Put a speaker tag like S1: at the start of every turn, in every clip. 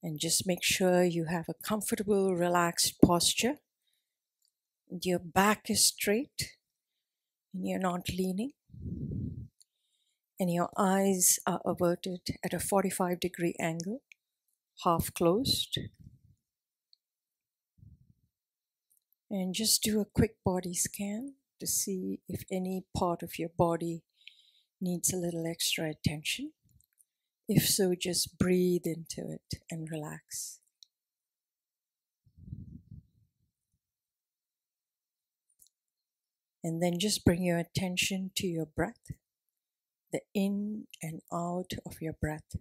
S1: And just make sure you have a comfortable, relaxed posture. And your back is straight and you're not leaning. And your eyes are averted at a 45-degree angle, half closed. And just do a quick body scan to see if any part of your body needs a little extra attention. If so, just breathe into it and relax. And then just bring your attention to your breath, the in and out of your breath.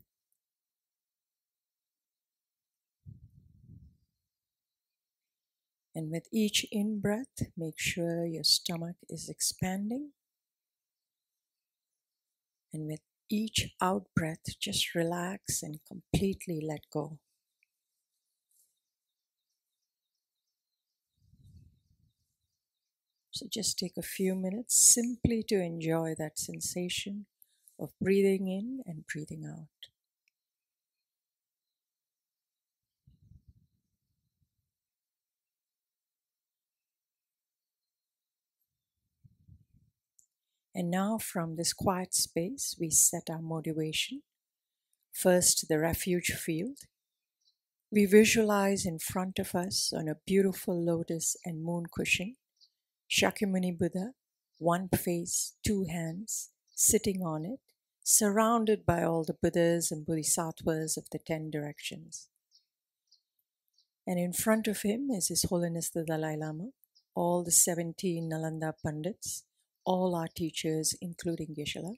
S1: And with each in-breath, make sure your stomach is expanding. And with each out-breath, just relax and completely let go. So just take a few minutes simply to enjoy that sensation of breathing in and breathing out. And now from this quiet space, we set our motivation. First, the refuge field. We visualize in front of us on a beautiful lotus and moon cushion, Shakyamuni Buddha, one face, two hands, sitting on it, surrounded by all the Buddhas and Bodhisattvas of the 10 directions. And in front of him is His Holiness the Dalai Lama, all the 17 Nalanda Pandits, all our teachers, including Geshe-la,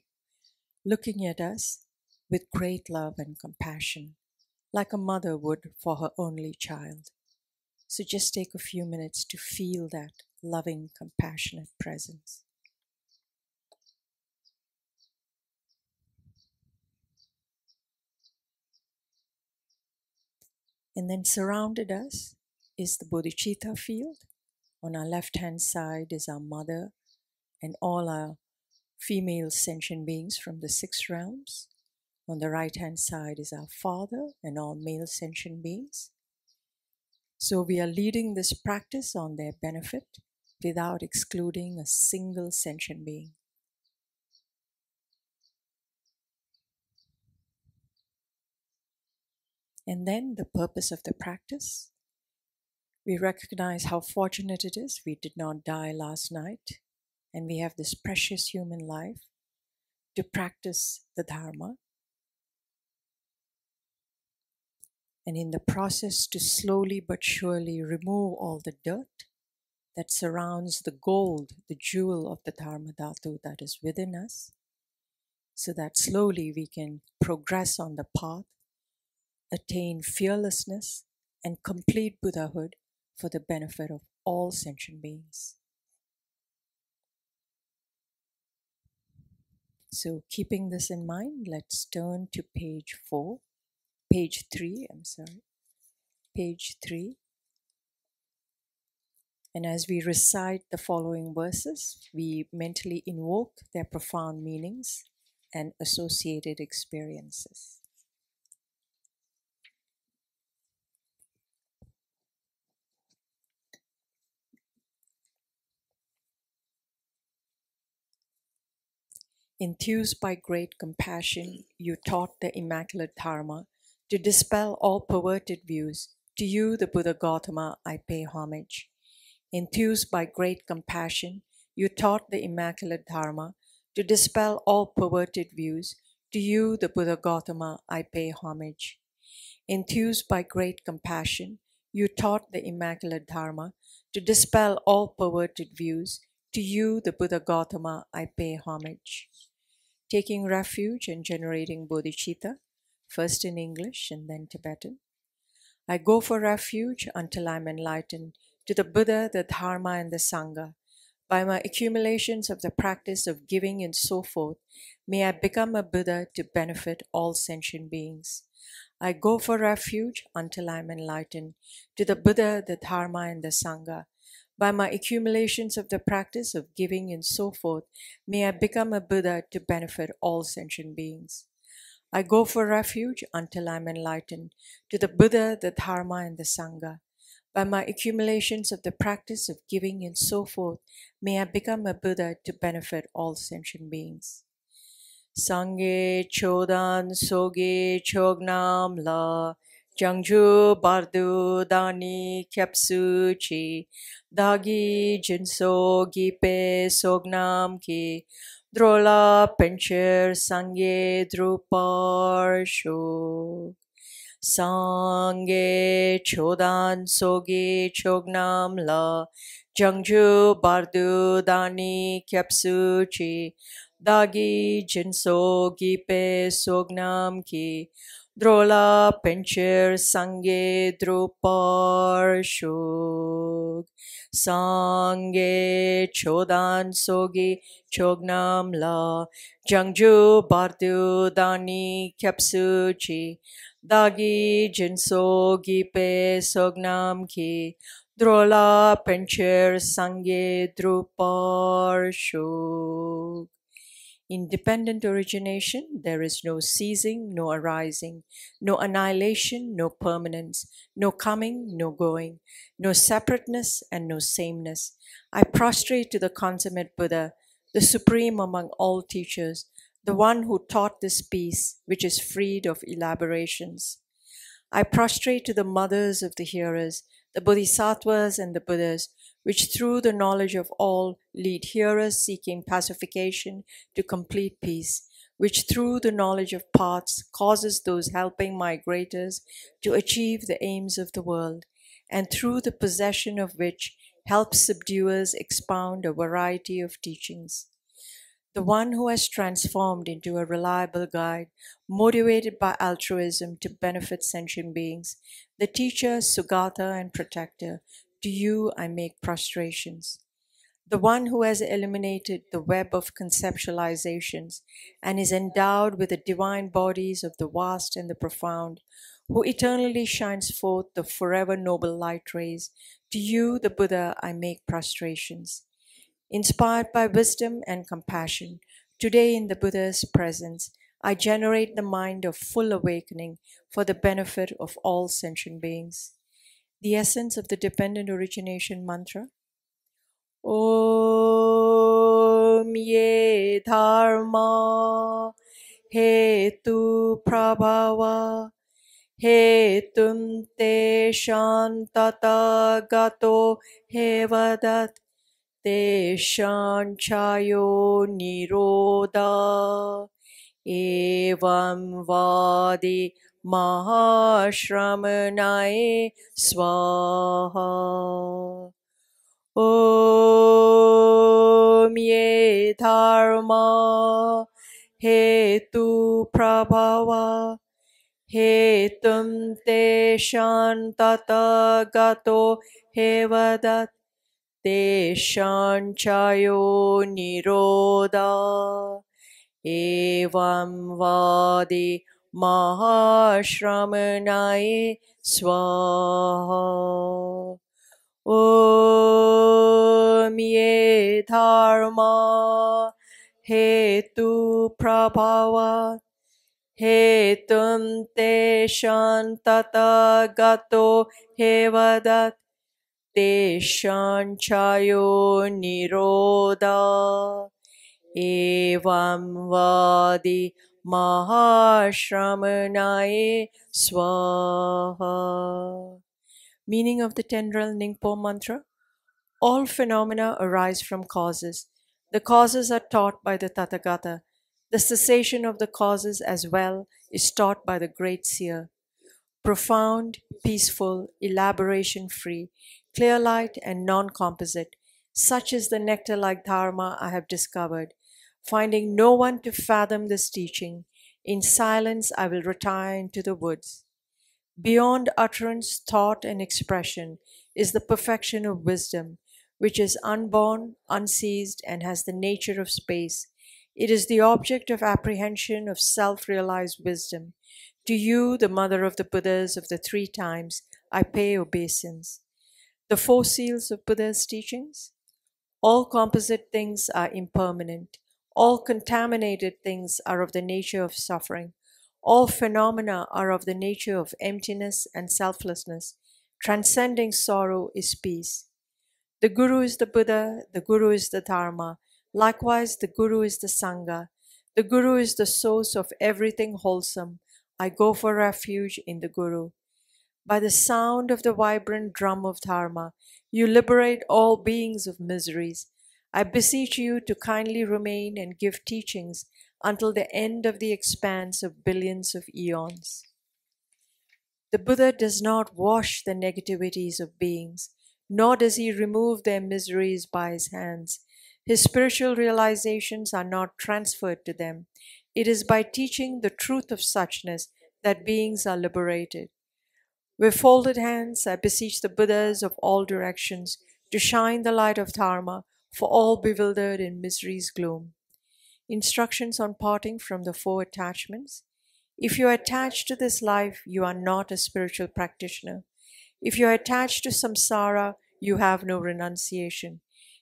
S1: looking at us with great love and compassion, like a mother would for her only child. So just take a few minutes to feel that loving, compassionate presence. And then surrounded us is the bodhicitta field. On our left-hand side is our mother and all our female sentient beings from the 6 realms. On the right-hand side is our father and all male sentient beings. So we are leading this practice on their benefit without excluding a single sentient being. And then the purpose of the practice. We recognize how fortunate it is we did not die last night, and we have this precious human life to practice the Dharma. And in the process to slowly but surely remove all the dirt that surrounds the gold, the jewel of the Dharmadhatu that is within us, so that slowly we can progress on the path, attain fearlessness and complete Buddhahood for the benefit of all sentient beings. So keeping this in mind, let's turn to page 3. Page 3. And as we recite the following verses, we mentally invoke their profound meanings and associated experiences. Enthused by great compassion, you taught the Immaculate Dharma to dispel all perverted views. To you, the Buddha Gautama, I pay homage. Enthused by great compassion, you taught the Immaculate Dharma to dispel all perverted views. To you, the Buddha Gautama, I pay homage. Enthused by great compassion, you taught the Immaculate Dharma to dispel all perverted views. To you, the Buddha Gautama, I pay homage. Taking refuge and generating bodhicitta, first in English and then Tibetan. I go for refuge until I'm enlightened to the Buddha, the Dharma, and the Sangha. By my accumulations of the practice of giving and so forth, may I become a Buddha to benefit all sentient beings. I go for refuge until I'm enlightened to the Buddha, the Dharma, and the Sangha. By my accumulations of the practice of giving and so forth, may I become a Buddha to benefit all sentient beings. I go for refuge until I am enlightened, to the Buddha, the Dharma, and the Sangha. By my accumulations of the practice of giving and so forth, may I become a Buddha to benefit all sentient beings. Sangye chodan soge chognam la Jangju bardu dani kyapsu chi dagi jinso gipe sognam ki drola pencher sangye drupar sho. Sangye chodan soge chognam la Jangju bardu dani kyapsu chi dagi jinso gipe sognam ki drola pencher sangye drupar shug. Sangye chodan sogi chognam la Jangju bardu dani kyapsu chi dagi jinso gipe sognam ki drola pencher sangye drupar shug. Independent origination, there is no ceasing, no arising, no annihilation, no permanence, no coming, no going, no separateness, and no sameness. I prostrate to the consummate Buddha, the supreme among all teachers, the one who taught this peace, which is freed of elaborations. I prostrate to the mothers of the hearers, the bodhisattvas and the Buddhas, which through the knowledge of all lead hearers seeking pacification to complete peace, which through the knowledge of paths causes those helping migrators to achieve the aims of the world, and through the possession of which helps subduers expound a variety of teachings. The one who has transformed into a reliable guide, motivated by altruism to benefit sentient beings, the teacher, Sugata, and protector, to you I make prostrations. The one who has eliminated the web of conceptualizations and is endowed with the divine bodies of the vast and the profound, who eternally shines forth the forever noble light rays, to you, the Buddha, I make prostrations. Inspired by wisdom and compassion, today in the Buddha's presence, I generate the mind of full awakening for the benefit of all sentient beings. The essence of the dependent origination mantra. Om ye dharma hetu prabhava hetum te shantata gato hevadat Teshan chayo niroda evam vadi mahashramanaye swaha. Om ye dharma hetu prabhava hetum teshan tatagato hevadat Teshan chayo niroda evam vadi mahashramanaye swaha. Om ye dharma hetu prabhava hetum teshan tatagato hevadat Teshan chayo niroda evam vadi mahashramanaye swaha. Meaning of the Tendril Ningpo mantra. All phenomena arise from causes. The causes are taught by the Tathagata. The cessation of the causes as well is taught by the great seer. Profound, peaceful, elaboration-free, clear light and non-composite. Such is the nectar-like dharma I have discovered. Finding no one to fathom this teaching, in silence I will retire into the woods. Beyond utterance, thought, and expression is the perfection of wisdom, which is unborn, unceased, and has the nature of space. It is the object of apprehension of self-realized wisdom. To you, the mother of the Buddhas of the three times, I pay obeisance. The four seals of Buddha's teachings. All composite things are impermanent. All contaminated things are of the nature of suffering. All phenomena are of the nature of emptiness and selflessness. Transcending sorrow is peace. The Guru is the Buddha, the Guru is the Dharma. Likewise, the Guru is the Sangha. The Guru is the source of everything wholesome. I go for refuge in the Guru. By the sound of the vibrant drum of Dharma, you liberate all beings of miseries. I beseech you to kindly remain and give teachings until the end of the expanse of billions of eons. The Buddha does not wash the negativities of beings, nor does he remove their miseries by his hands. His spiritual realizations are not transferred to them. It is by teaching the truth of suchness that beings are liberated. With folded hands, I beseech the Buddhas of all directions to shine the light of Dharma for all bewildered in misery's gloom. Instructions on parting from the four attachments. If you are attached to this life, you are not a spiritual practitioner. If you are attached to samsara, you have no renunciation.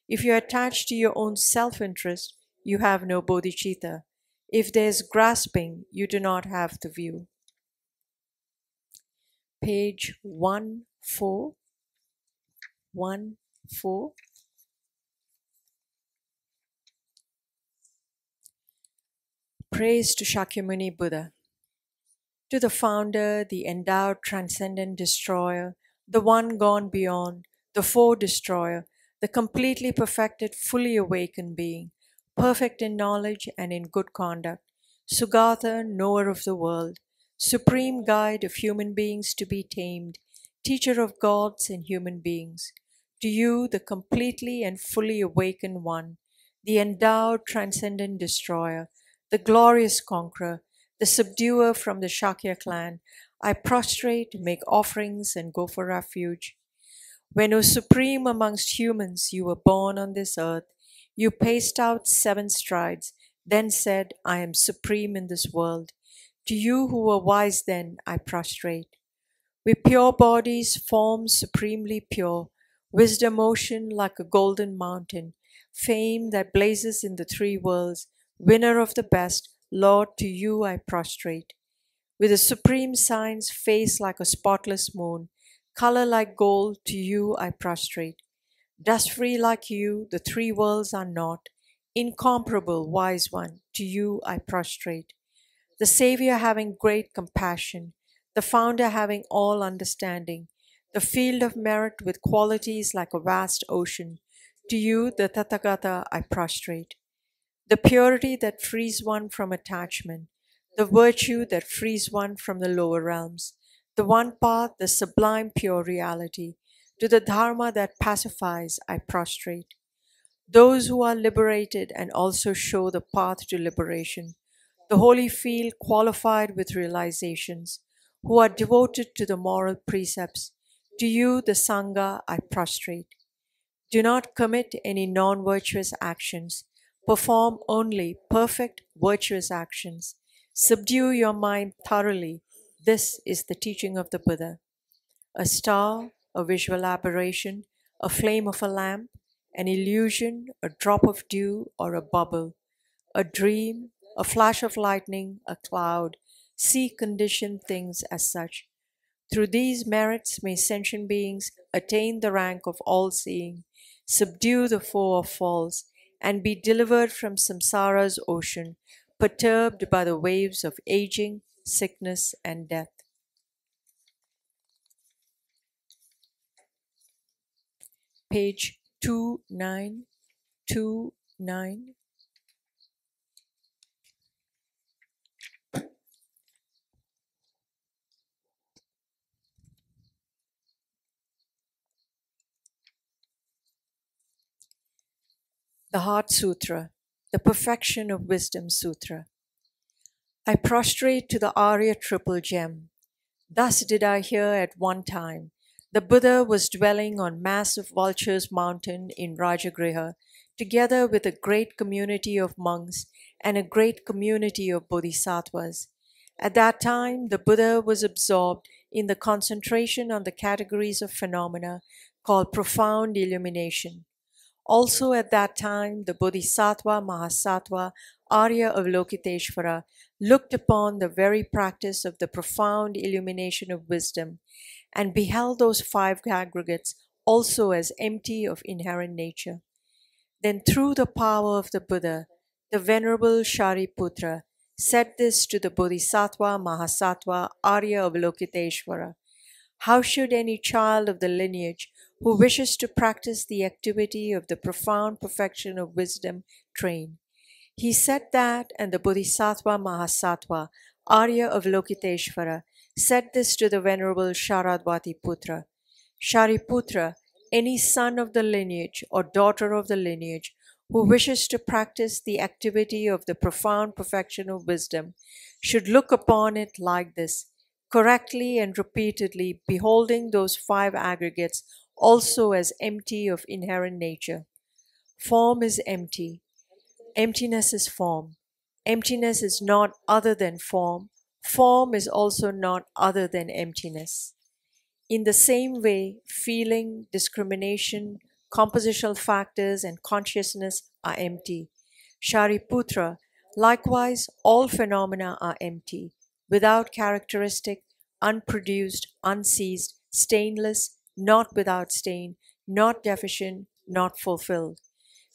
S1: If you are attached to your own self-interest, you have no bodhicitta. If there is grasping, you do not have the view. Page 14. Praise to Shakyamuni Buddha. To the founder, the endowed transcendent destroyer, the one gone beyond, the four destroyer, the completely perfected, fully awakened being, perfect in knowledge and in good conduct, Sugata, knower of the world, supreme guide of human beings to be tamed, teacher of gods and human beings. To you, the completely and fully awakened one, the endowed transcendent destroyer, the glorious conqueror, the subduer from the Shakya clan, I prostrate, make offerings, and go for refuge. When, O supreme amongst humans, you were born on this earth, you paced out 7 strides, then said, I am supreme in this world. To you who were wise then, I prostrate. With pure bodies, forms supremely pure, wisdom ocean like a golden mountain, fame that blazes in the 3 worlds, winner of the best, Lord, to you I prostrate. With a supreme science, face like a spotless moon, color like gold, to you I prostrate. Dust-free like you, the 3 worlds are not. Incomparable, wise one, to you I prostrate. The Savior having great compassion, the Founder having all understanding, the field of merit with qualities like a vast ocean, to you, the Tathagata, I prostrate. The purity that frees one from attachment, the virtue that frees one from the lower realms, the one path, the sublime pure reality, to the Dharma that pacifies, I prostrate. Those who are liberated and also show the path to liberation, the holy field qualified with realizations, who are devoted to the moral precepts, to you, the Sangha, I prostrate. Do not commit any non-virtuous actions. Perform only perfect, virtuous actions. Subdue your mind thoroughly. This is the teaching of the Buddha. A star, a visual aberration, a flame of a lamp, an illusion, a drop of dew or a bubble, a dream, a flash of lightning, a cloud. See conditioned things as such. Through these merits may sentient beings attain the rank of all-seeing, subdue the foe of false, and be delivered from samsara's ocean, perturbed by the waves of aging, sickness, and death. Page 2929. The Heart Sutra, the Perfection of Wisdom Sutra. I prostrate to the Arya Triple Gem. Thus did I hear at one time. The Buddha was dwelling on massive Vulture's Mountain in Rajagriha, together with a great community of monks and a great community of bodhisattvas. At that time, the Buddha was absorbed in the concentration on the categories of phenomena called profound illumination. Also at that time, the Bodhisattva Mahasattva Arya Avalokiteshvara looked upon the very practice of the profound illumination of wisdom and beheld those five aggregates also as empty of inherent nature. Then through the power of the Buddha, the Venerable Shariputra said this to the Bodhisattva Mahasattva Arya Avalokiteshvara: how should any child of the lineage who wishes to practice the activity of the profound perfection of wisdom train? He said that, and the Bodhisattva Mahasattva Arya Avalokiteshvara said this to the Venerable Sharadvati Putra: Shariputra, any son of the lineage or daughter of the lineage who wishes to practice the activity of the profound perfection of wisdom should look upon it like this, correctly and repeatedly beholding those five aggregates also as empty of inherent nature. Form is empty. Emptiness is form. Emptiness is not other than form. Form is also not other than emptiness. In the same way, feeling, discrimination, compositional factors, and consciousness are empty. Shariputra, likewise, all phenomena are empty, without characteristic, unproduced, unceased, stainless, not without stain, not deficient, not fulfilled.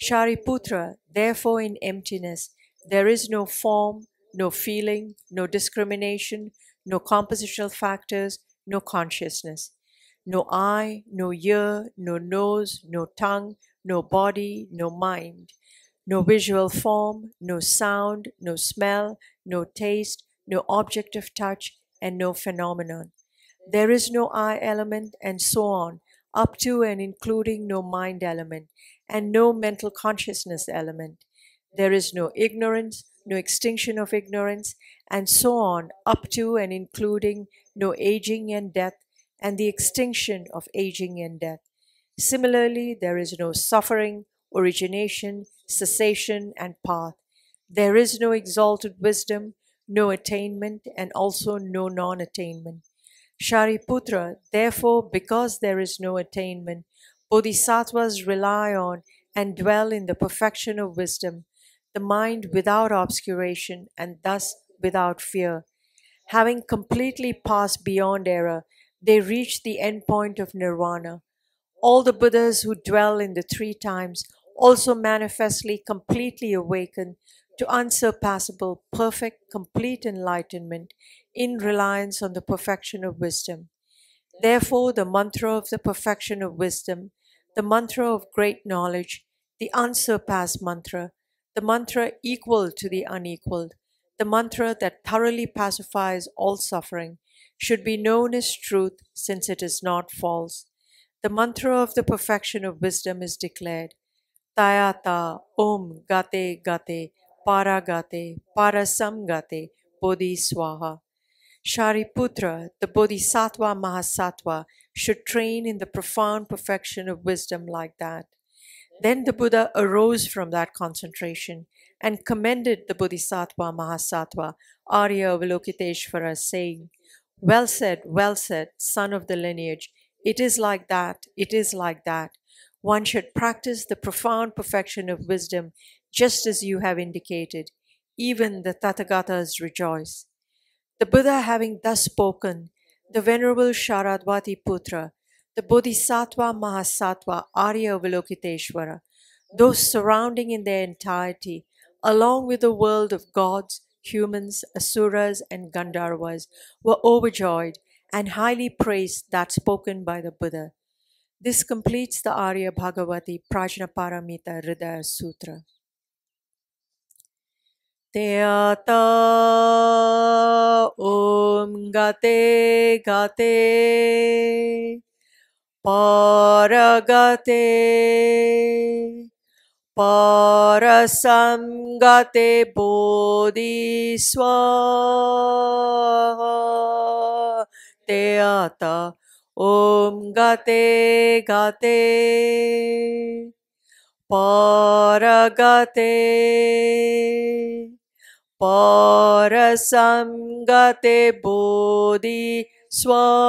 S1: Shariputra, therefore in emptiness, there is no form, no feeling, no discrimination, no compositional factors, no consciousness. No eye, no ear, no nose, no tongue, no body, no mind. No visual form, no sound, no smell, no taste, no object of touch, and no phenomenon. There is no I element, and so on, up to and including no mind element, and no mental consciousness element. There is no ignorance, no extinction of ignorance, and so on, up to and including no aging and death, and the extinction of aging and death. Similarly, there is no suffering, origination, cessation, and path. There is no exalted wisdom, no attainment, and also no non-attainment. Shariputra, therefore, because there is no attainment, bodhisattvas rely on and dwell in the perfection of wisdom, the mind without obscuration and thus without fear. Having completely passed beyond error, they reach the end point of nirvana. All the Buddhas who dwell in the three times also manifestly completely awaken to unsurpassable, perfect, complete enlightenment in reliance on the perfection of wisdom. Therefore, the mantra of the perfection of wisdom, the mantra of great knowledge, the unsurpassed mantra, the mantra equal to the unequaled, the mantra that thoroughly pacifies all suffering, should be known as truth since it is not false. The mantra of the perfection of wisdom is declared: Tayata Om Gate Gate Paragate Parasamgate Bodhi Swaha. Shariputra, the Bodhisattva Mahasattva, should train in the profound perfection of wisdom like that. Then the Buddha arose from that concentration and commended the Bodhisattva Mahasattva Arya Avalokiteshvara, saying, well said, son of the lineage. It is like that, it is like that. One should practice the profound perfection of wisdom just as you have indicated. Even the Tathagatas rejoice. The Buddha having thus spoken, the Venerable Sharadvati Putra, the Bodhisattva Mahasattva Arya Avalokiteshvara, those surrounding in their entirety, along with the world of gods, humans, asuras, and Gandharvas, were overjoyed and highly praised that spoken by the Buddha. This completes the Arya Bhagavati Prajnaparamita Hridaya Sutra. Teata Om Gate Gate Paragate Parasamgate Bodhi Swaha. Teata Om Gate Gate Paragate Parasamgate Bodhi Swaha.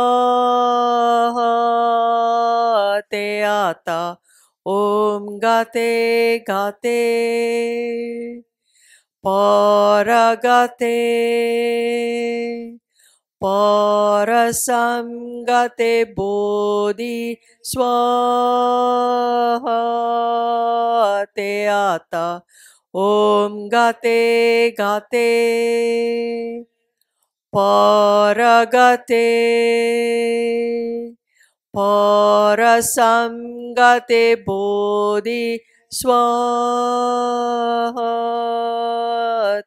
S1: Teata Om Gate Gate Paragate Parasamgate Bodhi Swaha Teata Om Gate Gate Paragate Parasamgate Bodhi Swaha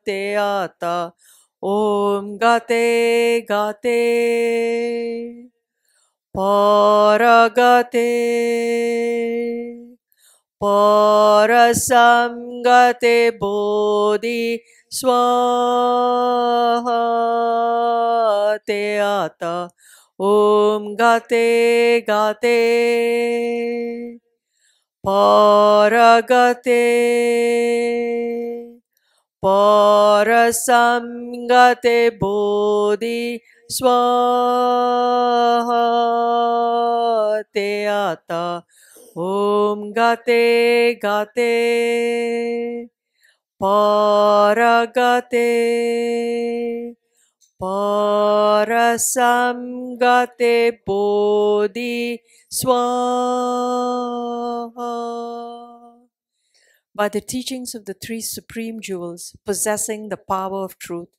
S1: Teata Om Gate Gate Paragate Parasamgate Bodhi Swaha Teata Om Gate Gate Paragate Parasamgate Bodhi Swaha Teata Om Gate Gate Paragate Parasamgate Bodhi Swaha. By the teachings of the three supreme jewels possessing the power of truth,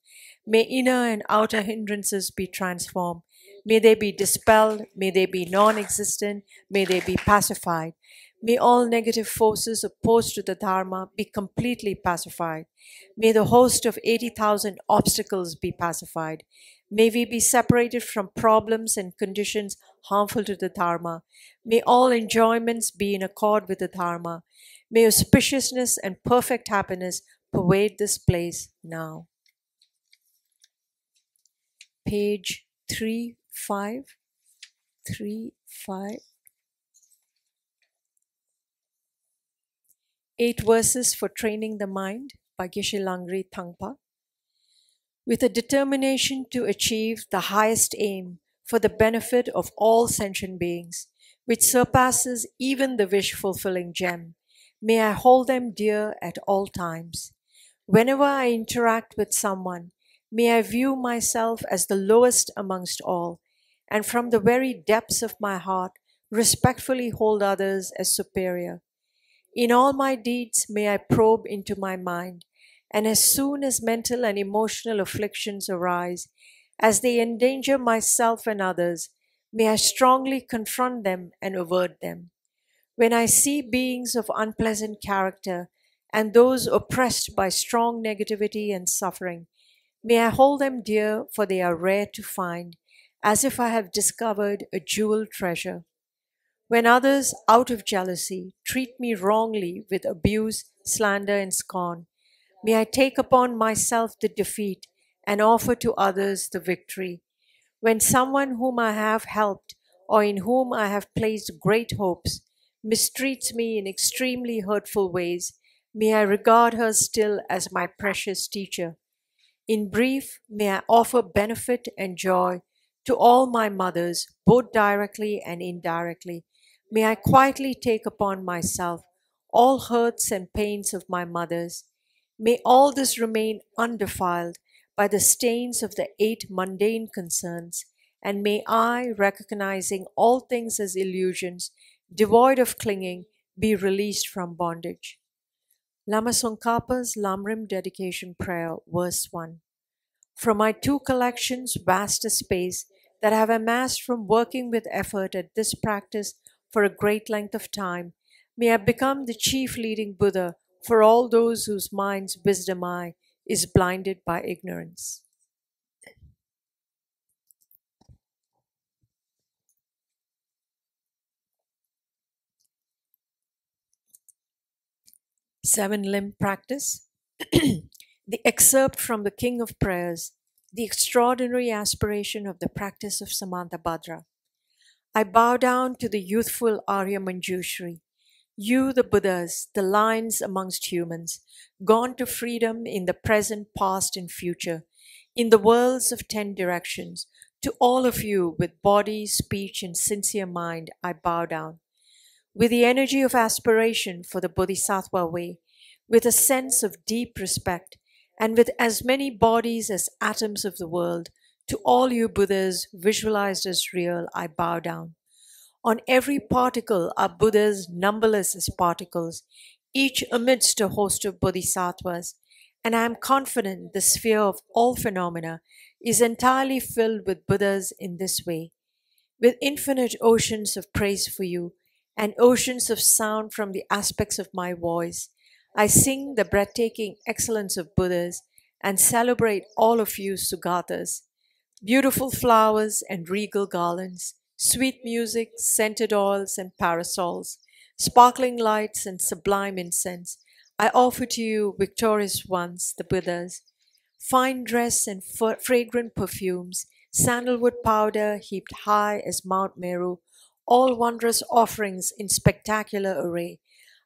S1: may inner and outer hindrances be transformed. May they be dispelled. May they be non-existent. May they be pacified. May all negative forces opposed to the Dharma be completely pacified. May the host of 80,000 obstacles be pacified. May we be separated from problems and conditions harmful to the Dharma. May all enjoyments be in accord with the Dharma. May auspiciousness and perfect happiness pervade this place now. Page 3535. 8 verses for training the mind by Geshe Langri Thangpa. With a determination to achieve the highest aim for the benefit of all sentient beings, which surpasses even the wish-fulfilling gem, may I hold them dear at all times. Whenever I interact with someone, may I view myself as the lowest amongst all, and from the very depths of my heart, respectfully hold others as superior. In all my deeds, may I probe into my mind, and as soon as mental and emotional afflictions arise, as they endanger myself and others, may I strongly confront them and avert them. When I see beings of unpleasant character and those oppressed by strong negativity and suffering, may I hold them dear, for they are rare to find, as if I have discovered a jewel treasure. When others, out of jealousy, treat me wrongly with abuse, slander, and scorn, may I take upon myself the defeat and offer to others the victory. When someone whom I have helped or in whom I have placed great hopes mistreats me in extremely hurtful ways, may I regard her still as my precious teacher. In brief, may I offer benefit and joy to all my mothers, both directly and indirectly. May I quietly take upon myself all hurts and pains of my mothers. May all this remain undefiled by the stains of the 8 mundane concerns, and may I, recognizing all things as illusions, devoid of clinging, be released from bondage. Lama Tsongkhapa's Lamrim Dedication Prayer, Verse 1. From my 2 collections, vast as space, that I have amassed from working with effort at this practice for a great length of time, may I become the chief leading Buddha for all those whose minds' wisdom eye is blinded by ignorance. Seven-limb practice. The excerpt from the King of Prayers, the extraordinary aspiration of the practice of Samantabhadra. I bow down to the youthful Arya Manjushri, you the Buddhas, the lions amongst humans, gone to freedom in the present, past, and future, in the worlds of 10 directions. To all of you with body, speech, and sincere mind, I bow down. with the energy of aspiration for the Bodhisattva way, with a sense of deep respect, and with as many bodies as atoms of the world, to all you Buddhas visualized as real, I bow down. On every particle are Buddhas numberless as particles, each amidst a host of bodhisattvas, and I am confident the sphere of all phenomena is entirely filled with Buddhas in this way. With infinite oceans of praise for you and oceans of sound from the aspects of my voice, I sing the breathtaking excellence of Buddhas and celebrate all of you Sugatas. Beautiful flowers and regal garlands, sweet music, scented oils and parasols, sparkling lights and sublime incense, I offer to you, victorious ones, the Buddhas. Fine dress and fragrant perfumes, sandalwood powder heaped high as Mount Meru, all wondrous offerings in spectacular array,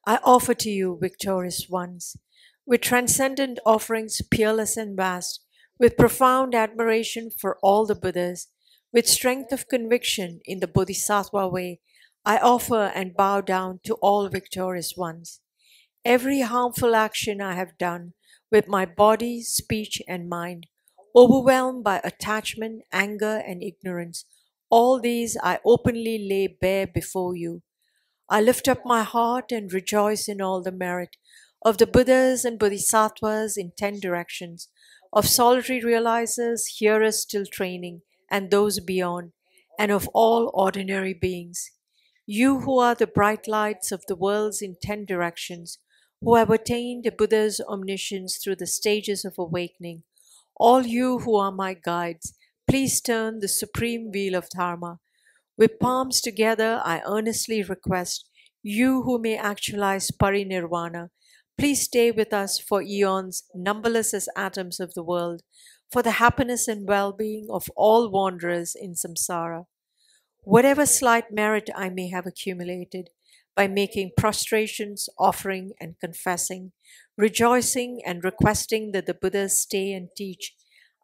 S1: I offer to you, victorious ones. With transcendent offerings peerless and vast, with profound admiration for all the Buddhas, with strength of conviction in the Bodhisattva way, I offer and bow down to all victorious ones. Every harmful action I have done with my body, speech, and mind, overwhelmed by attachment, anger, and ignorance, all these I openly lay bare before you. I lift up my heart and rejoice in all the merit of the Buddhas and Bodhisattvas in 10 directions, of solitary realizers, hearers still training, and those beyond, and of all ordinary beings. You who are the bright lights of the worlds in 10 directions, who have attained the Buddha's omniscience through the stages of awakening, all you who are my guides, please turn the supreme wheel of Dharma. With palms together, I earnestly request, you who may actualize parinirvana, please stay with us for eons, numberless as atoms of the world, for the happiness and well-being of all wanderers in samsara. Whatever slight merit I may have accumulated by making prostrations, offering, and confessing, rejoicing and requesting that the Buddhas stay and teach,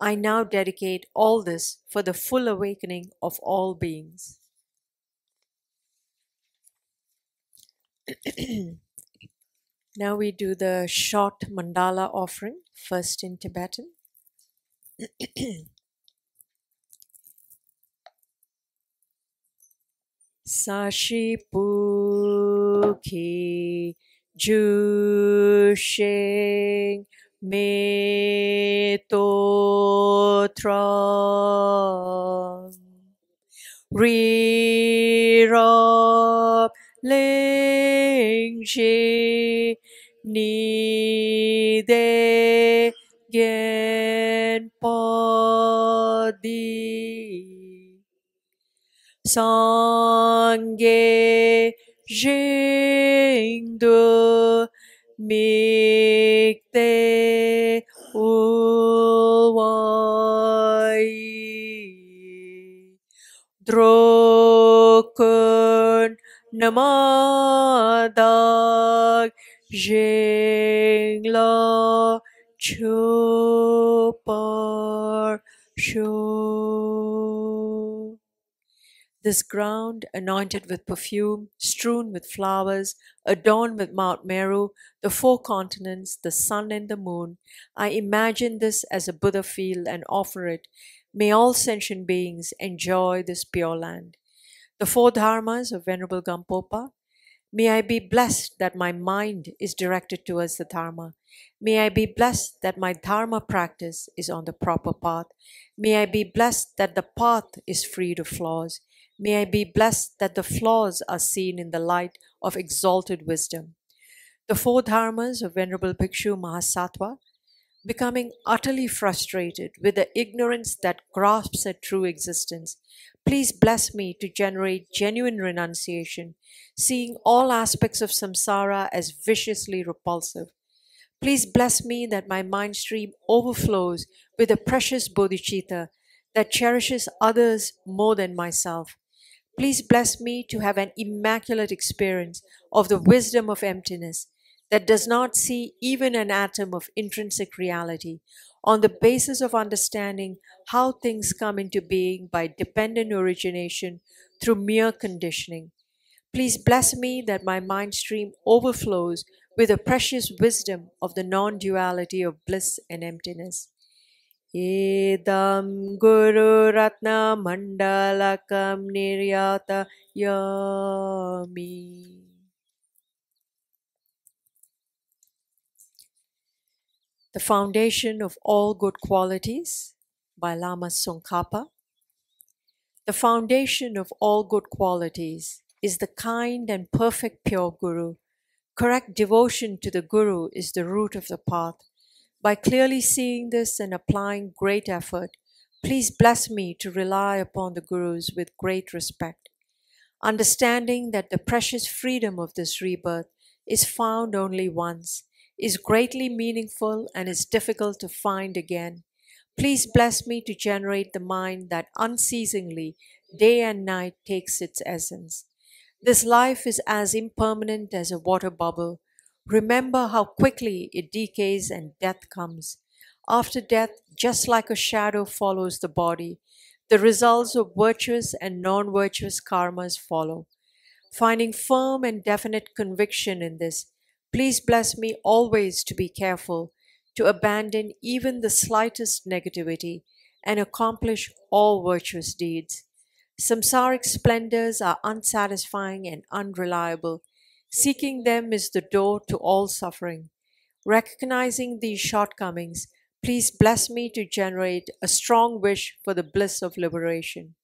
S1: I now dedicate all this for the full awakening of all beings. Now we do the short mandala offering, first in Tibetan. Sashipuki Jushing Metotram Rirab Lingshi Nide Genpadi Sangye Jingdu Mikte Uwai Drokun Namadag Jingla Chupar Shu. This ground, anointed with perfume, strewn with flowers, adorned with Mount Meru, the 4 continents, the sun and the moon, I imagine this as a Buddha field and offer it. May all sentient beings enjoy this pure land. The 4 dharmas of Venerable Gampopa. May I be blessed that my mind is directed towards the dharma. May I be blessed that my dharma practice is on the proper path. May I be blessed that the path is freed of flaws. May I be blessed that the flaws are seen in the light of exalted wisdom. The 4 dharmas of Venerable Bhikshu Mahasattva, becoming utterly frustrated with the ignorance that grasps at true existence, please bless me to generate genuine renunciation, seeing all aspects of samsara as viciously repulsive. Please bless me that my mind stream overflows with a precious bodhicitta that cherishes others more than myself. Please bless me to have an immaculate experience of the wisdom of emptiness that does not see even an atom of intrinsic reality, on the basis of understanding how things come into being by dependent origination through mere conditioning. Please bless me that my mind stream overflows with the precious wisdom of the non-duality of bliss and emptiness. Edam Guru Ratna Mandalakam Niryata Yami. The Foundation of All Good Qualities by Lama Tsongkhapa. The foundation of all good qualities is the kind and perfect pure Guru. Correct devotion to the Guru is the root of the path. By clearly seeing this and applying great effort, please bless me to rely upon the Gurus with great respect. Understanding that the precious freedom of this rebirth is found only once, is greatly meaningful and is difficult to find again. Please bless me to generate the mind that unceasingly, day and night, takes its essence. This life is as impermanent as a water bubble. Remember how quickly it decays and death comes. After death, just like a shadow follows the body, the results of virtuous and non-virtuous karmas follow. Finding firm and definite conviction in this, please bless me always to be careful, to abandon even the slightest negativity, and accomplish all virtuous deeds. Samsaric splendors are unsatisfying and unreliable. Seeking them is the door to all suffering. Recognizing these shortcomings, please bless me to generate a strong wish for the bliss of liberation.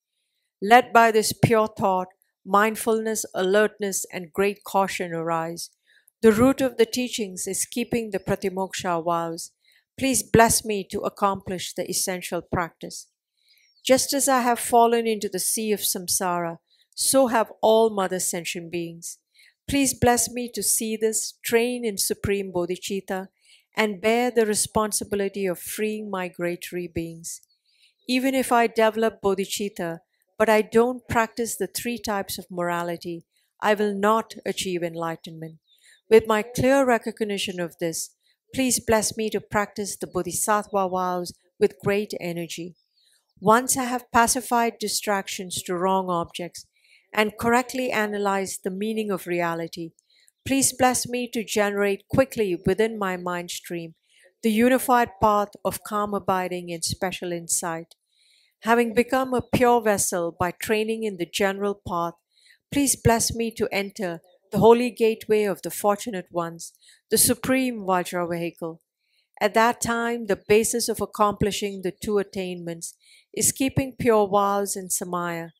S1: Led by this pure thought, mindfulness, alertness, and great caution arise. The root of the teachings is keeping the pratimoksha vows. Please bless me to accomplish the essential practice. Just as I have fallen into the sea of samsara, so have all mother sentient beings. Please bless me to see this, train in supreme bodhicitta, and bear the responsibility of freeing migratory beings. Even if I develop bodhicitta, but I don't practice the three types of morality, I will not achieve enlightenment. With my clear recognition of this, please bless me to practice the bodhisattva vows with great energy. Once I have pacified distractions to wrong objects and correctly analyzed the meaning of reality, please bless me to generate quickly within my mind stream the unified path of calm abiding and special insight. Having become a pure vessel by training in the general path, please bless me to enter the holy gateway of the fortunate ones, the supreme Vajra vehicle. At that time, the basis of accomplishing the two attainments is keeping pure vows in Samaya.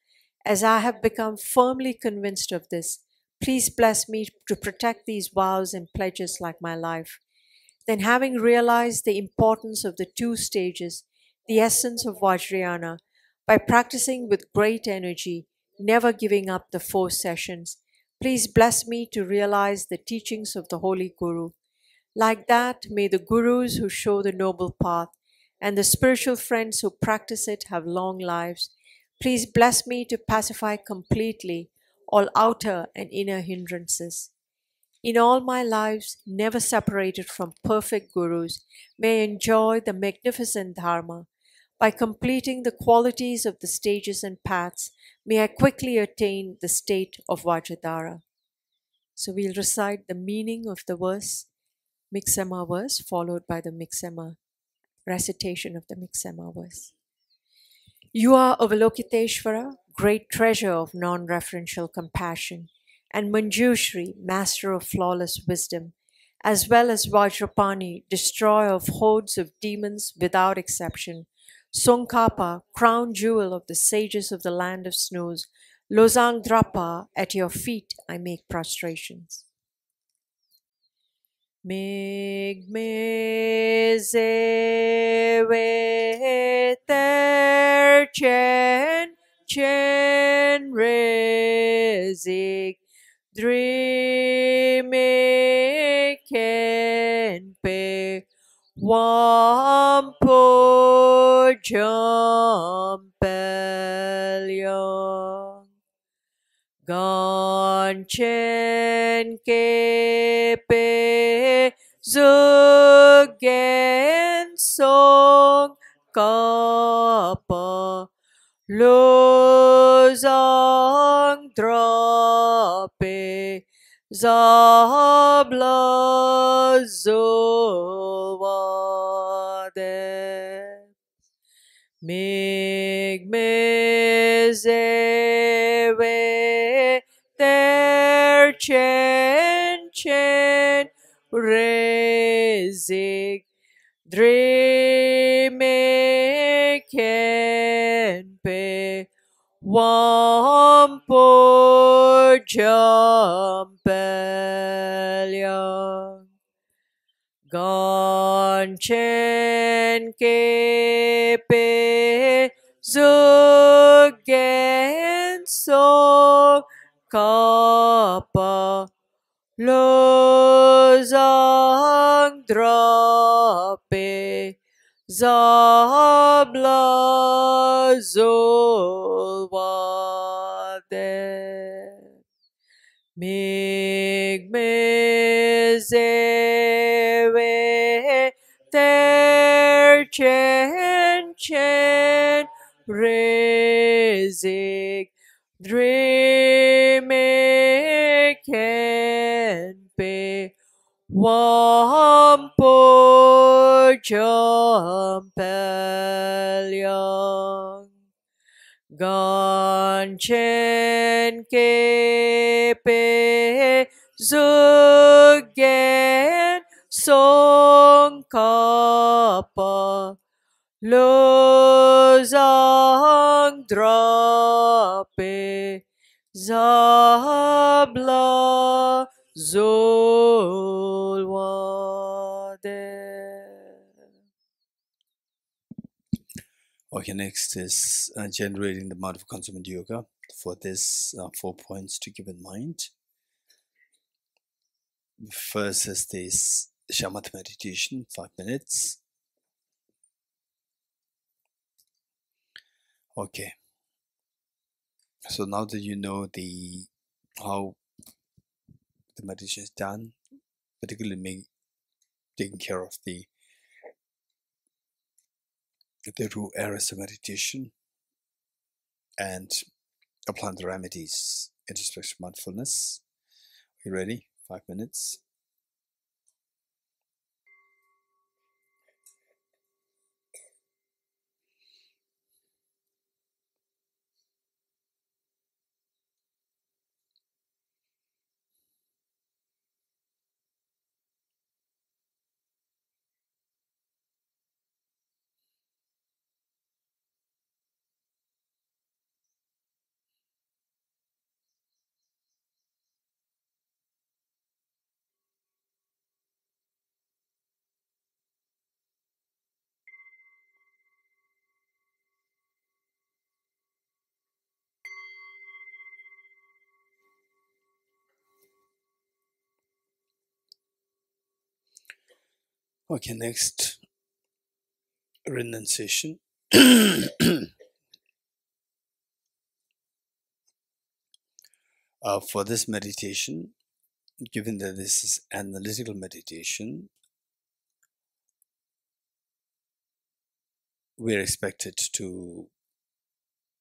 S1: As I have become firmly convinced of this, please bless me to protect these vows and pledges like my life. Then, having realized the importance of the two stages, the essence of Vajrayana, by practicing with great energy, never giving up the 4 sessions, please bless me to realize the teachings of the Holy Guru. Like that, may the Gurus who show the noble path and the spiritual friends who practice it have long lives. Please bless me to pacify completely all outer and inner hindrances. In all my lives, never separated from perfect Gurus, may I enjoy the magnificent Dharma. By completing the qualities of the stages and paths, may I quickly attain the state of Vajradhara. So we'll recite the meaning of the verse, Miksema verse, followed by the Miksema recitation of the Miksema verse. You are Avalokiteshvara, great treasure of non-referential compassion, and Manjushri, master of flawless wisdom, as well as Vajrapani, destroyer of hordes of demons without exception, Tsongkhapa, crown jewel of the sages of the land of snows, Losang Drapa, at your feet I make prostrations. Migme zewe ter chen rezik drime ken pe wampo jampelyon Ganchen kepe zugen song kapa lozang drape zabla zulvade mig mezewe der chen rezig Dreame Kenpe Wampo Jampelya Ganchen Kepe Zugen So Kappa Lo zang drape zabla zulvade mig mezewe ter chen rezik dreame kenpe Wampo Jampelyang Ganchen Kepe Zugen Song Kappa Lo Zang Drape Zabla Zulwade.
S2: Okay, next is generating the mode of consummate yoga. For this, 4 points to keep in mind. First is this shamatha meditation, 5 minutes. Okay. So now that you know how the meditation is done, particularly taking care of the root areas of meditation and applying the remedies, introspection, mindfulness. You ready? 5 minutes. Okay, next, renunciation. For this meditation, given that this is analytical meditation, we are expected to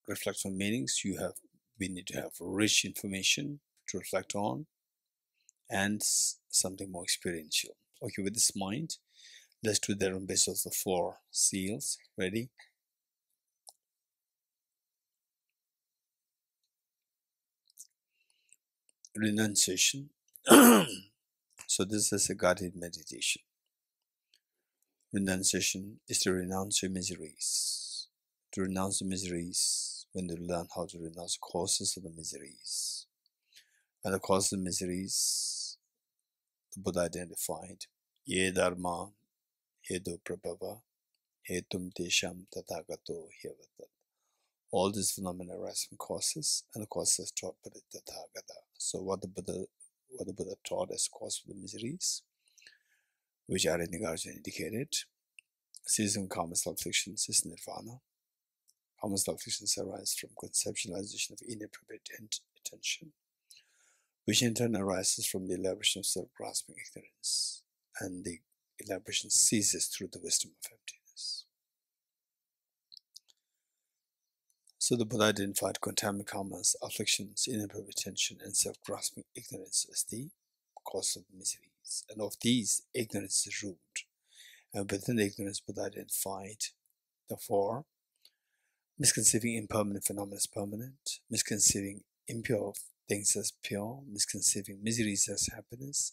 S2: reflect on meanings. We need to have rich information to reflect on and something more experiential. Okay, with this mind, let's do that on basis of the 4 seals. Ready? Renunciation. So this is a guided meditation. Renunciation is to renounce your miseries. To renounce the miseries, when you learn how to renounce the causes of the miseries. And the causes of the miseries, the Buddha identified. Ye dharma, hedu prabhava, hetum tesham tathagato hyavat. All these phenomena arise from causes, and the causes taught by the Tathagata. So what the Buddha taught as cause for the miseries, which Arya Nagarjuna indicated, season karmas afflictions is nirvana. Karmas afflictions arise from conceptualization of inappropriate attention, which in turn arises from the elaboration of self-grasping ignorance, and the elaboration ceases through the wisdom of emptiness. So the Buddha identified contaminant karmas, afflictions, inappropriate attention, and self-grasping ignorance as the cause of miseries. And of these, ignorance is the root. And within the ignorance, Buddha identified the four: misconceiving impermanent phenomena as permanent, misconceiving impure things as pure, misconceiving miseries as happiness,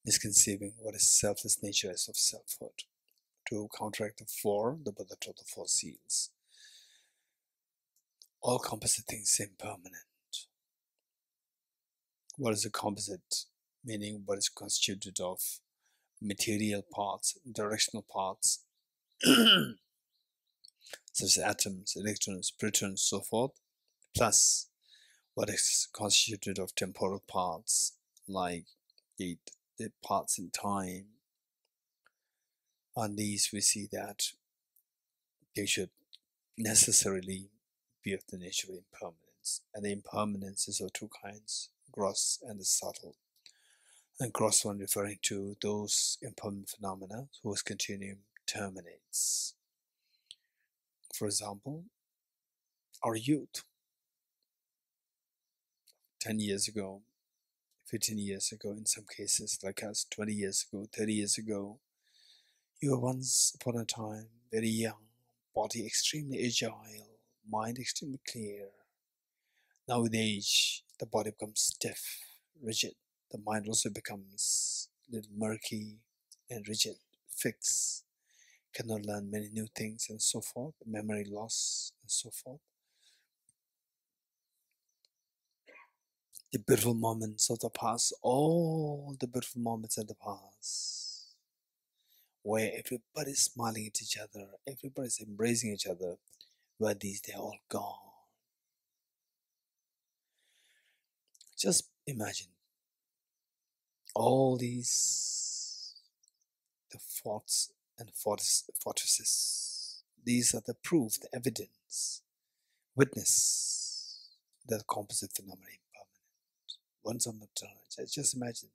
S2: misconceiving what is selfless nature as of selfhood. To counteract the four, the Buddha taught the four seals. All composite things are impermanent. What is a composite? Meaning what is constituted of material parts, directional parts, such as atoms, electrons, protons, so forth, plus what is constituted of temporal parts, like the parts in time. On these we see that they should necessarily be of the nature of impermanence. And the impermanence is of two kinds, gross and the subtle. And gross one referring to those impermanent phenomena whose continuum terminates. For example, our youth, 10 years ago, 15 years ago, in some cases, like us, 20 years ago, 30 years ago, you were once upon a time very young, body extremely agile, mind extremely clear. Now with age, the body becomes stiff, rigid. The mind also becomes a little murky and rigid, fixed, cannot learn many new things and so forth, memory loss and so forth. The beautiful moments of the past, all the beautiful moments of the past, where everybody's smiling at each other, everybody's embracing each other, where they're all gone. Just imagine all these, the forts and fortresses. These are the proof, the evidence, witness that the composite phenomena are impermanent. Once upon a time, just imagine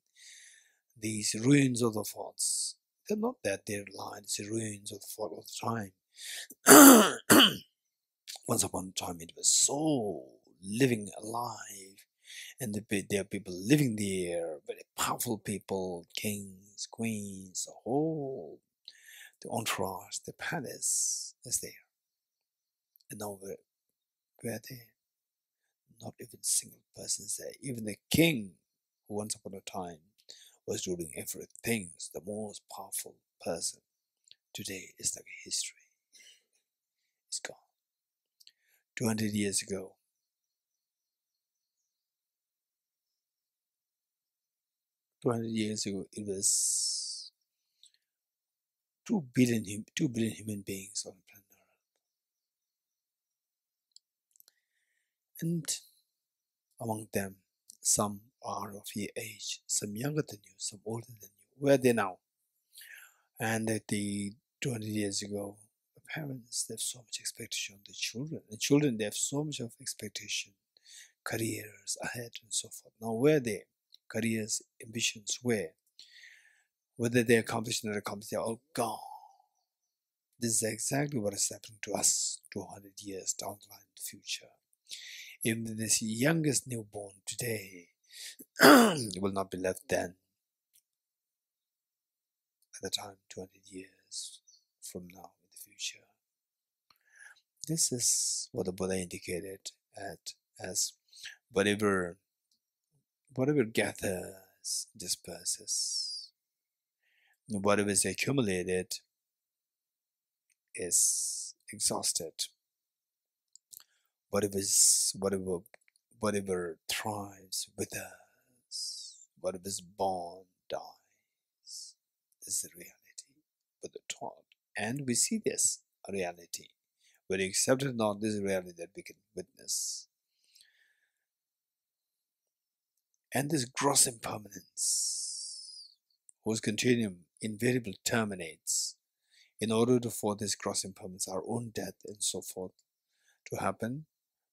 S2: these ruins of the forts. They're not that they're lying, it's the ruins of the fort all the time. Once upon a time, it was so living, alive, and there are people living there, very powerful people, kings, queens, the entourage, the palace is there. And now where are they? Not even a single person is there. Even the king, who once upon a time was ruling everything, is the most powerful person. Today is like a history. It's gone. 200 years ago, it was 2 billion human beings on planet Earth. And among them, some are of your age, some younger than you, some older than you. Where are they now? And at the 200 years ago, the parents, they have so much expectation on the children. The children, they have so much of expectation, careers ahead and so forth. Now, where are they? Careers, ambitions, where? Whether they accomplish or not accomplish, they're all gone. This is exactly what is happening to us 200 years down the line in the future. Even this youngest newborn today will not be left then. At the time, 200 years from now in the future. This is what the Buddha indicated as whatever gathers, disperses. Whatever is accumulated is exhausted. Whatever thrives, withers. Whatever is born, dies. This is the reality, Buddha taught. And we see this reality. Whether you accept it or not, this is a reality that we can witness. And this gross impermanence, whose continuum invariably terminates, in order for this gross impermanence, our own death and so forth, to happen,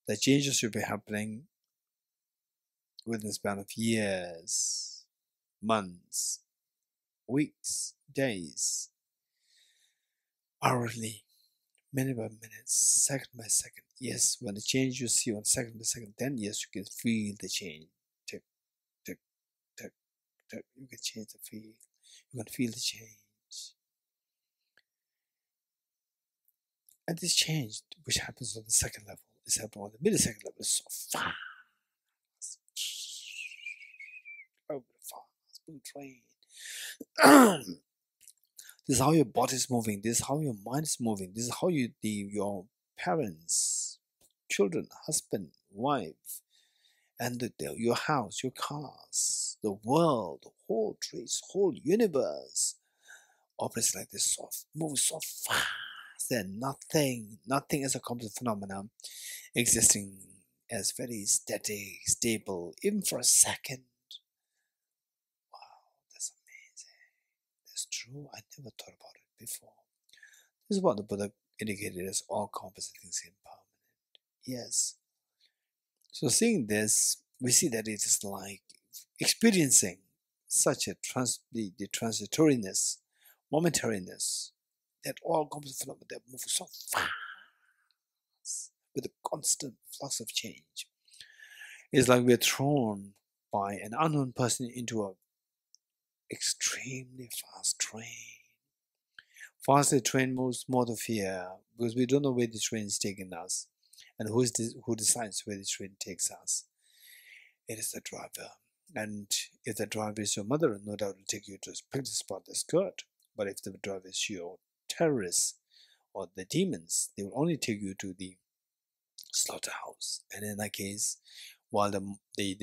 S2: the changes should be happening within the span of years, months, weeks, days, hourly, minute by minute, second by second, Yes, when the change you see on second by second, then yes, you can feel the change. Tick, tick, tick, tick. You can change the feel. You can feel the change. And this change, which happens on the second level, is happening on the millisecond level. It's so fast. Oh, fast, moving train. This is how your body is moving. This is how your mind is moving. This is how your parents, children, husband, wife, and your house, your cars, the world, the whole trees, whole universe operates like this, soft, moving so fast. There's nothing as a complex phenomenon existing as very steady, stable, even for a second. Wow, that's amazing. That's true. I never thought about it before. This is what the Buddha indicated as all composite things impermanent. Yes. So seeing this, we see that it is like experiencing such a the transitoriness, momentariness, that all composite phenomena that move so fast with a constant flux of change. It's like we're thrown by an unknown person into a extremely fast train. Fast the train moves more to fear because we don't know where the train is taking us and who decides where the train takes us. It is the driver. And if the driver is your mother, no doubt it will take you to a pick the spot that's good. But if the driver is your terrorists or the demons, they will only take you to the slaughterhouse. And in that case, while the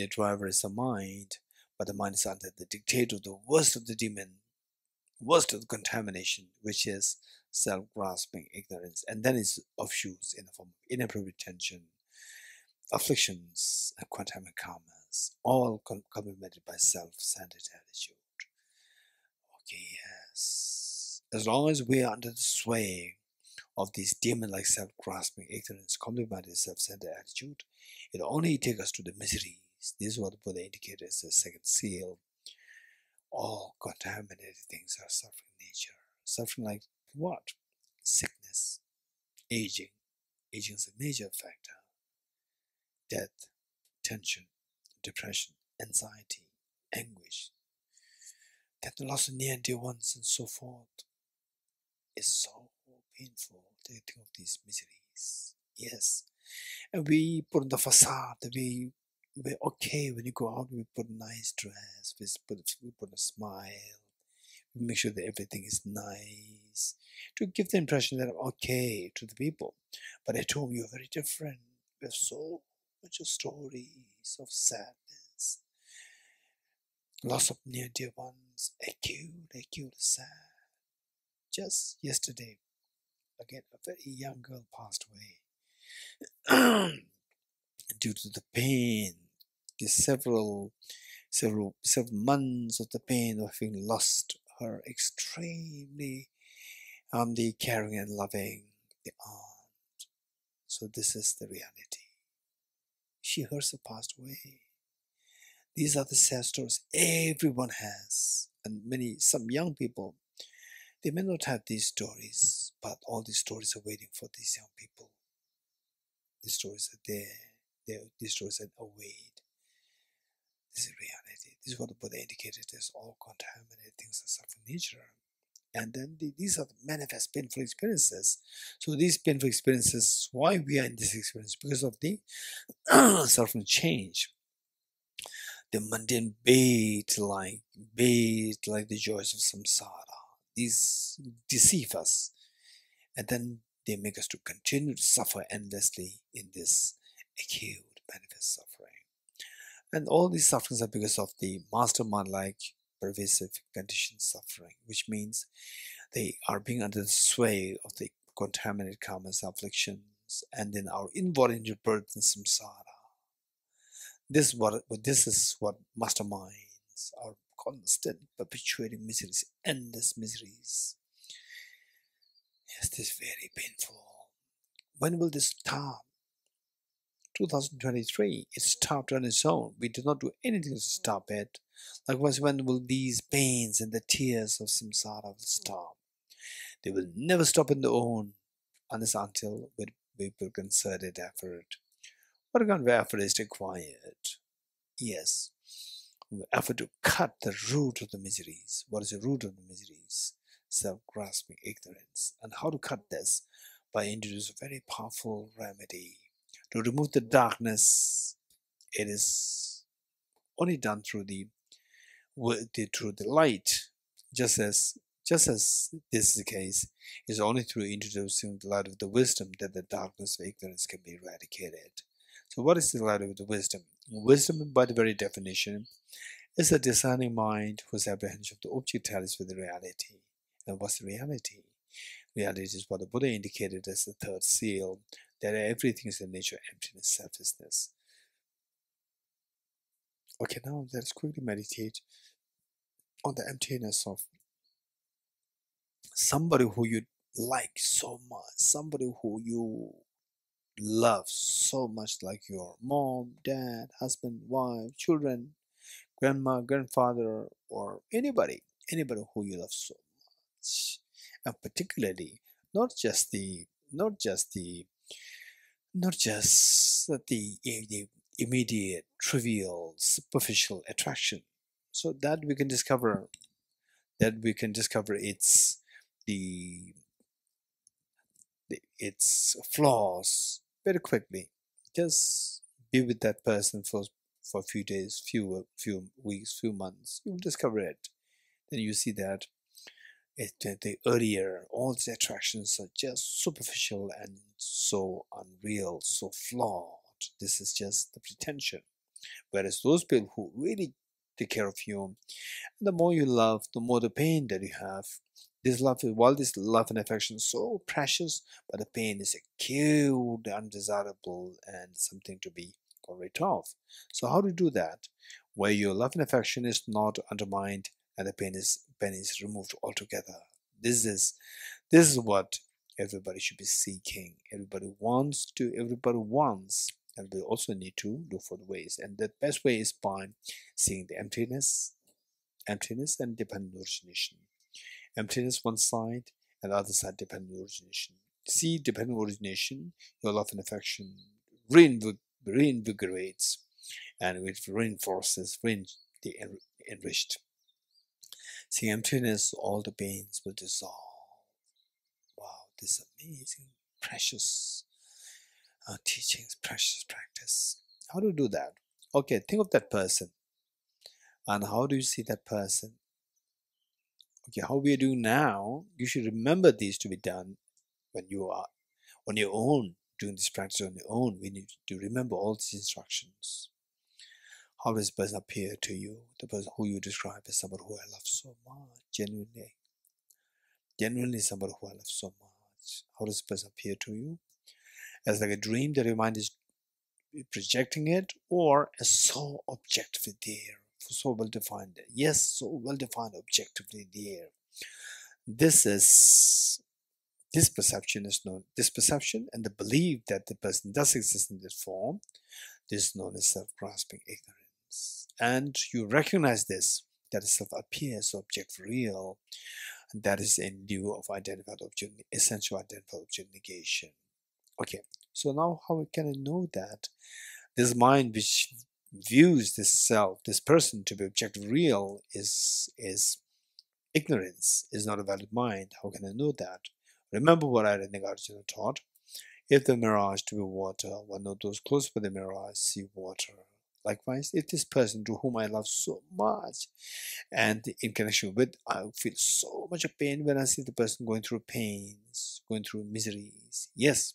S2: driver is the mind, but the mind is under the dictate of the worst of the demon, worst of the contamination, which is self-grasping ignorance, and then its offshoots in the form of inappropriate tension, afflictions, and contaminant karmas, all complemented by self-centered attitude. Okay, yes. As long as we are under the sway of this demon-like self-grasping ignorance, complemented self-centered attitude, it'll only take us to the miseries. This is what the Buddha indicated as the second seal. All contaminated things are suffering nature. Suffering like what? Sickness, aging. Aging is a major factor. Death, tension, depression, anxiety, anguish. Then the loss of near and dear ones and so forth is so painful to think of these miseries. Yes. And we put on the facade that we're okay when you go out, we put a nice dress, we put a smile, we make sure that everything is nice, to give the impression that I'm okay to the people. But at home you're very different. We have so much of stories of sadness, loss of near dear ones, acute sad. Just yesterday, again, a very young girl passed away due to the pain. There's several months of the pain of having lost her extremely the caring and loving the aunt. So this is the reality. She herself passed away. These are the sad stories everyone has, and some young people, they may not have these stories, but all these stories are waiting for these young people. These stories are there. These stories are await. This is reality. This is what the Buddha indicated as all contaminated things are suffering nature. And then these are the manifest painful experiences. So these painful experiences, why we are in this experience? Because of the suffering change. The mundane bait like the joys of samsara. These deceive us. And then they make us to continue to suffer endlessly in this acute manifest suffering. And all these sufferings are because of the mastermind-like pervasive conditioned suffering, which means they are being under the sway of the contaminated karmas, afflictions, and then our involuntary birth in samsara. This is what masterminds are constant, perpetuating miseries, endless miseries. Yes, this is very painful. When will this stop? 2023, it stopped on its own. We did not do anything to stop it. Likewise, when will these pains and the tears of samsara stop? They will never stop on their own unless until we with concerted effort. What kind of effort is required? Yes, effort to cut the root of the miseries. What is the root of the miseries? Self-grasping ignorance. And how to cut this? By introducing a very powerful remedy. To remove the darkness, it is only done through the light. Just as this is the case, it's only through introducing the light of the wisdom that the darkness of ignorance can be eradicated. So what is the light of the wisdom? Wisdom, by the very definition, is a discerning mind whose apprehension of the object tallies with the reality. And what's the reality? Reality is what the Buddha indicated as the third seal, that everything is in nature, emptiness, selflessness. Okay, now let's quickly meditate on the emptiness of somebody who you like so much, somebody who you love so much, like your mom, dad, husband, wife, children, grandma, grandfather, or anybody who you love so much. And particularly not just the immediate, trivial, superficial attraction. So that we can discover its flaws very quickly. Just be with that person for a few days, few weeks, few months. You'll discover it. Then you see that the earlier, all these attractions are just superficial and so unreal, so flawed. This is just the pretension. Whereas those people who really take care of you, the more you love, the more the pain that you have. While this love and affection is so precious, but the pain is acute, undesirable, and something to be got rid of. So how to do that? Where your love and affection is not undermined and the pain is removed altogether. This is what everybody should be seeking. Everybody wants, and we also need to look for the ways. And the best way is by seeing the emptiness and dependent origination. Emptiness one side, and the other side dependent origination. See dependent origination, your love and affection reinvigorates, and it reinforces, the enriched. See emptiness, all the pains will dissolve. Wow, this amazing, precious teachings, precious practice. How do you do that? Okay, think of that person. And how do you see that person? Okay, how we are doing now, you should remember these to be done when you are on your own, doing this practice on your own. We need to remember all these instructions. How does this person appear to you? The person who you describe as somebody who I love so much, genuinely somebody who I love so much. How does this person appear to you? As like a dream that your mind is projecting it, or as so objectively there, so well defined. Yes, so well defined, objectively there. This perception is known. This perception and the belief that the person does exist in this form, this is known as self-grasping ignorance. And you recognize this, that self appears object real, and that is in lieu of identified object, essential identified object negation. Okay, so now how can I know that this mind which views this self, this person to be objective real is ignorance, is not a valid mind? How can I know that? Remember what Arya Nagarjuna taught. If the mirage to be water, one of those close by the mirage see water. Likewise, if this person to whom I love so much and in connection with, I feel so much of pain when I see the person going through pains, going through miseries. Yes,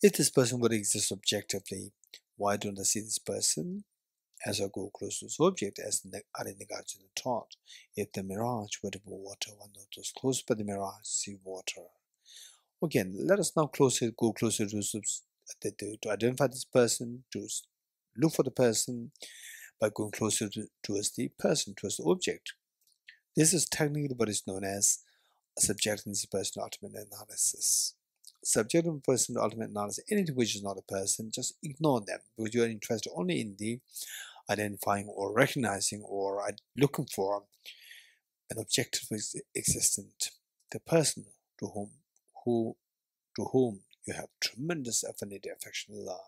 S2: if this person would exist objectively, why don't I see this person as I go close to this object, as Arya Nagarjuna taught? If the mirage were to be water, one of those close by the mirage see water. Again, let us now go closer to identify this person, to look for the person by going closer towards the person, towards the object. This is technically what is known as subjective person ultimate analysis. Subjective person ultimate analysis, anything which is not a person, just ignore them, because you are interested only in the identifying or recognizing or looking for an objective existent, the person to whom You have tremendous affinity, affection, love.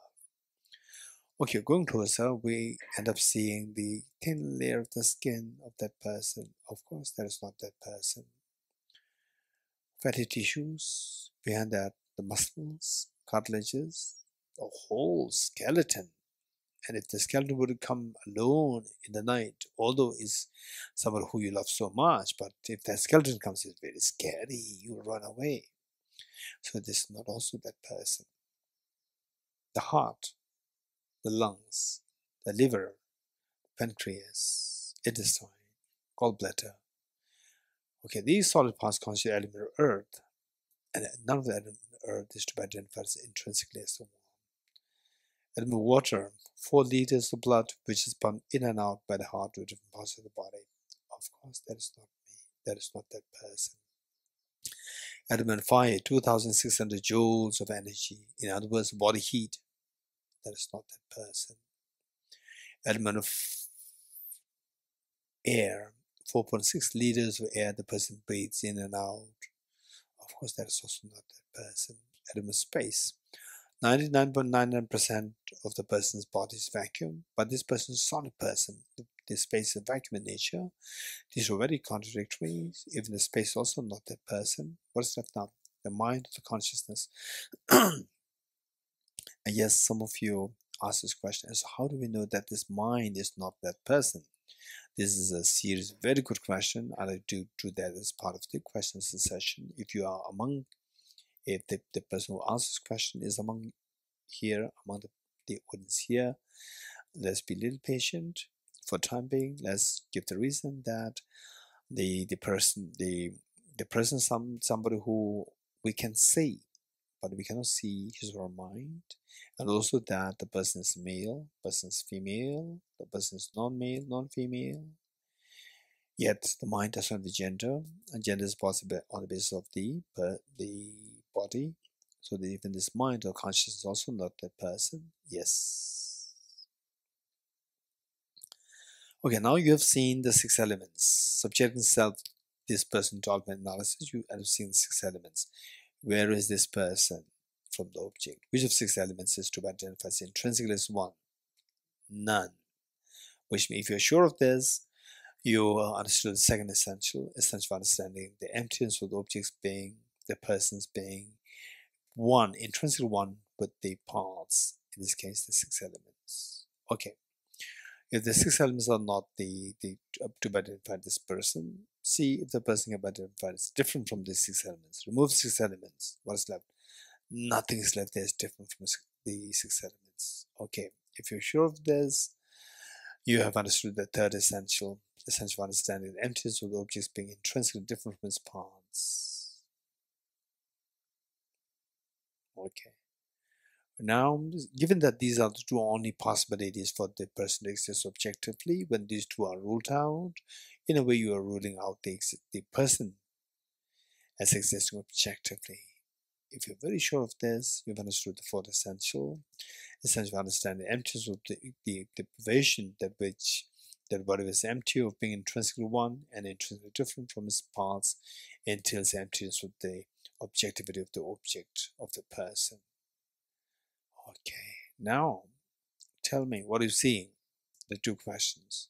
S2: Okay, going closer, we end up seeing the thin layer of the skin of that person. Of course, that is not that person. Fatty tissues, behind that, the muscles, cartilages, a whole skeleton. And if the skeleton would come alone in the night, although it's someone who you love so much, but if that skeleton comes, it's very scary, you run away. So this is not also that person. The heart, the lungs, the liver, pancreas, intestine, gallbladder. Okay, these solid parts constitute element of earth, and none of the element of earth is to be identified as intrinsically as the one. Element of water, 4 liters of blood, which is pumped in and out by the heart to different parts of the body. Of course, that is not me. That is not that person. Element fire, 2,600 joules of energy. In other words, body heat. That is not that person. Element of air, 4.6 liters of air the person breathes in and out. Of course, that is also not that person. Element of space, 99.99% of the person's body is vacuum, but this person is a solid person. The space is vacuum in nature. These are very contradictory. Even the space is also not that person. What is left now? The mind, the consciousness. And yes, some of you ask this question, so how do we know that this mind is not that person? This is a serious, very good question. I like to do that as part of the questions session. If you are among, if the person who asks this question is among here, among the audience here, let's be a little patient. For time being, let's give the reason that the person somebody who we can see, but we cannot see his or her mind, and also that the person is male, person is female, the person is non-male, non-female. Yet the mind does not have a gender, and gender is possible on the basis of the body. So that even this mind or consciousness is also not that person. Yes. Okay, now you have seen the 6 elements. Subjecting self, this person to ultimate analysis, you have seen the 6 elements. Where is this person from the object? Which of 6 elements is to be identified as intrinsically as one? None. Which means if you're sure of this, you understood the second essential of understanding the emptiness of the objects being, the persons being one, intrinsically one with the parts, in this case the 6 elements. Okay. If the 6 elements are not to be identified this person, see if the person can be identified as different from these 6 elements. Remove 6 elements. What is left? Nothing is left there is different from the 6 elements. Okay, if you're sure of this, you have understood the third essential of understanding the emptiness of the objects being intrinsically different from its parts. Okay. Now, given that these are the 2 only possibilities for the person to exist objectively, when these 2 are ruled out, in a way you are ruling out the person as existing objectively. If you're very sure of this, you've understood the 4th essential of understanding the emptiness of the deprivation that body is empty of being intrinsically one and intrinsically different from its parts, entails the emptiness of the objectivity of the object of the person. Okay, now tell me, what are you seeing? The 2 questions.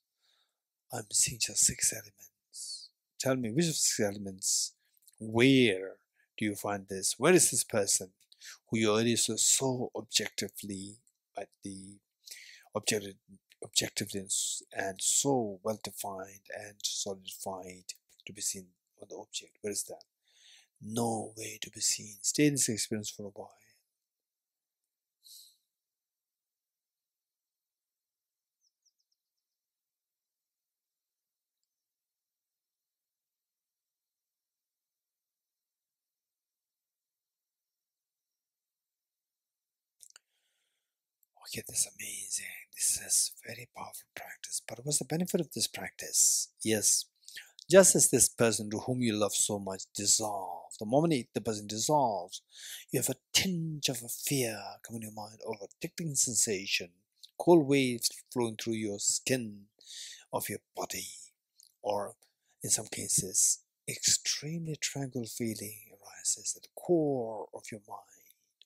S2: I'm seeing just 6 elements. Tell me, which of 6 elements, where do you find this? Where is this person who you already saw so objectively at the objectively and so well defined and solidified to be seen on the object? Where is that? No way to be seen. Stay in this experience for a while. Okay, this is amazing. This is very powerful practice. But what's the benefit of this practice? Yes, just as this person to whom you love so much dissolves, the moment the person dissolves, you have a tinge of a fear coming to your mind, or a tickling sensation, cold waves flowing through your skin of your body, or in some cases, extremely tranquil feeling arises at the core of your mind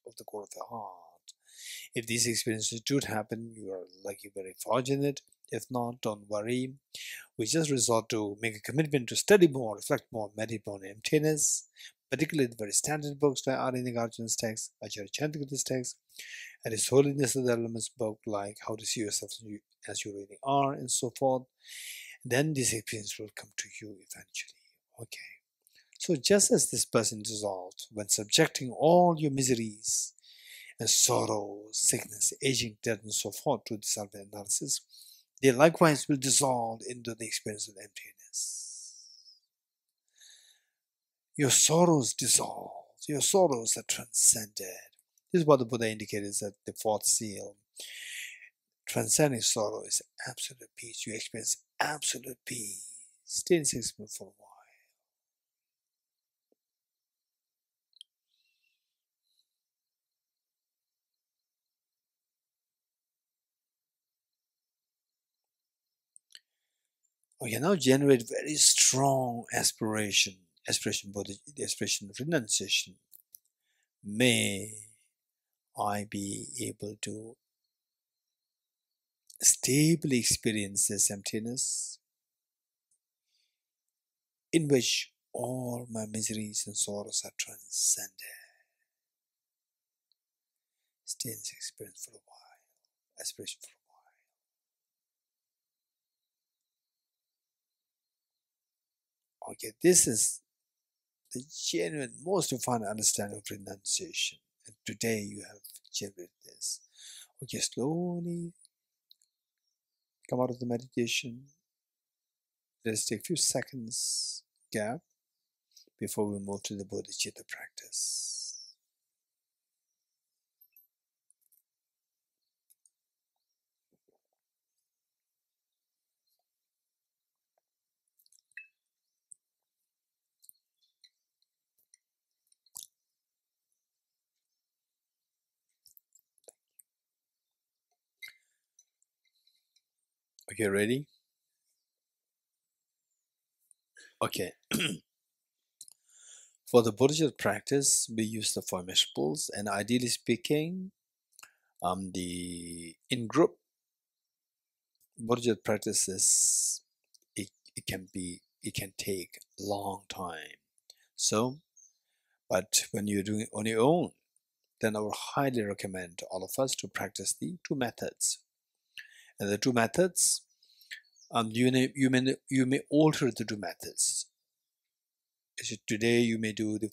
S2: of the core of the heart. If these experiences do happen, you are lucky, very fortunate. If not, don't worry. We just resort to make a commitment to study more, reflect more, meditate on emptiness, particularly the very standard books like Arya Nagarjuna's text, Acharya Chandrakirti's text, and His Holiness the Lama's book like How to See Yourself as You Really Are, and so forth. Then this experience will come to you eventually. Okay. So just as this person dissolved when subjecting all your miseries and sorrow, sickness, aging, death, and so forth to the self-analysis, they likewise will dissolve into the experience of emptiness. Your sorrows dissolve. Your sorrows are transcended. This is what the Buddha indicated at the fourth seal. Transcending sorrow is absolute peace. You experience absolute peace. Stay in 6 minutes for a while. Okay, now generate very strong aspiration for the aspiration of renunciation. May I be able to stably experience this emptiness in which all my miseries and sorrows are transcended. Stay in this experience for a while, aspiration for a while. Okay, this is the genuine, most refined understanding of renunciation. And today you have generated this. Okay, slowly come out of the meditation. Let's take a few seconds gap before we move to the bodhicitta practice. Okay, ready? Okay. For the bodhicitta practice, we use the 4 principles, and ideally speaking, the in-group bodhicitta practices, it can take a long time. So, but when you're doing it on your own, then I would highly recommend all of us to practice the 2 methods. And the 2 methods, you may alter the 2 methods. So today you may do the